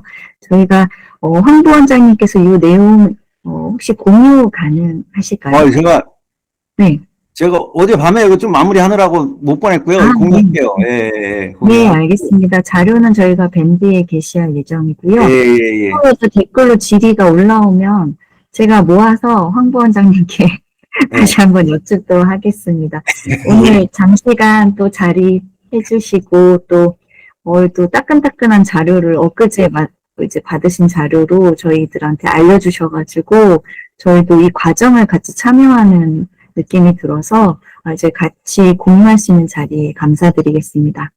Speaker 2: 저희가 황 부원장님께서 이 내용 혹시 공유 가능하실까요? 제가
Speaker 1: 어젯밤에 이거 좀 마무리하느라고 못 보냈고요. 공유할게요.
Speaker 2: 네. 네, 알겠습니다. 자료는 저희가 밴드에 게시할 예정이고요.
Speaker 1: 예.
Speaker 2: 또 댓글로 질의가 올라오면 제가 모아서 황 부원장님께 다시 한번 여쭙도록 하겠습니다. 오늘 장시간 또 자리해 주시고 또 따끈따끈한 자료를 엊그제 이제 받으신 자료로 저희들한테 알려주셔가지고 저희도 이 과정을 같이 참여하는 느낌이 들어서 이제 같이 공유할 수 있는 자리에 감사드리겠습니다.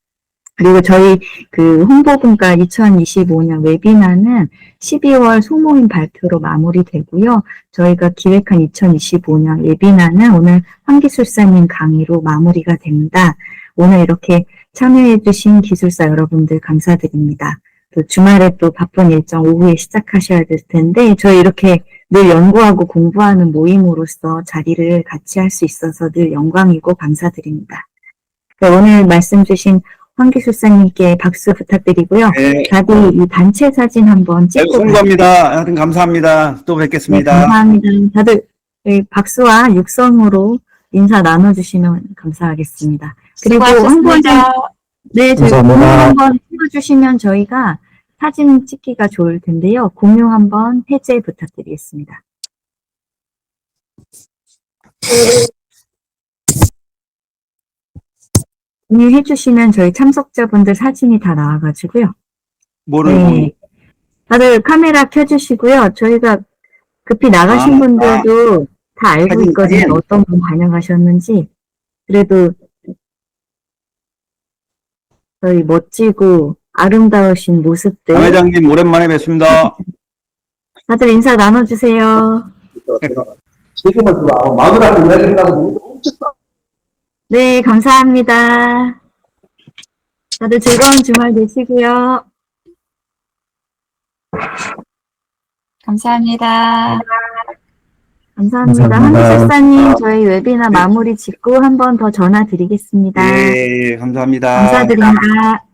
Speaker 2: 그리고 저희 그 홍보분과 2025년 웨비나는 12월 소모임 발표로 마무리되고요. 저희가 기획한 2025년 웨비나는 오늘 황기술사님 강의로 마무리가 됩니다. 오늘 이렇게 참여해주신 기술사 여러분들 감사드립니다. 또 주말에 또 바쁜 일정 오후에 시작하셔야 될 텐데 저희 이렇게 늘 연구하고 공부하는 모임으로서 자리를 같이 할 수 있어서 늘 영광이고 감사드립니다. 오늘 말씀 주신 황기술사님께 박수 부탁드리고요.
Speaker 1: 네.
Speaker 2: 다들 이 단체 사진 한번 찍고
Speaker 1: 송구합니다. 하여튼 감사합니다. 또 뵙겠습니다.
Speaker 2: 네, 감사합니다. 다들 박수와 육성으로 인사 나눠주시면 감사하겠습니다. 그리고 황 부원장, 네, 저희 공유 한번 찍어주시면 저희가 사진 찍기가 좋을 텐데요. 공유 한번 해제 부탁드리겠습니다. 공유해 주시면 저희 참석자분들 사진이 다 나와가지고요.
Speaker 1: 뭐를
Speaker 2: 다들 카메라 켜주시고요. 저희가 급히 나가신 분들도 다 알고 있거든요. 어떤 분 반영하셨는지. 그래도 저희 멋지고 아름다우신 모습들.
Speaker 1: 강 회장님 오랜만에 뵙습니다.
Speaker 2: 다들 인사 나눠주세요. 네, 감사합니다. 다들 즐거운 주말 되시고요.
Speaker 3: 감사합니다.
Speaker 2: 감사합니다. 황기술사님, 저희 웨비나 마무리 짓고 한 번 더 전화 드리겠습니다.
Speaker 1: 예, 감사합니다.
Speaker 2: 감사드립니다.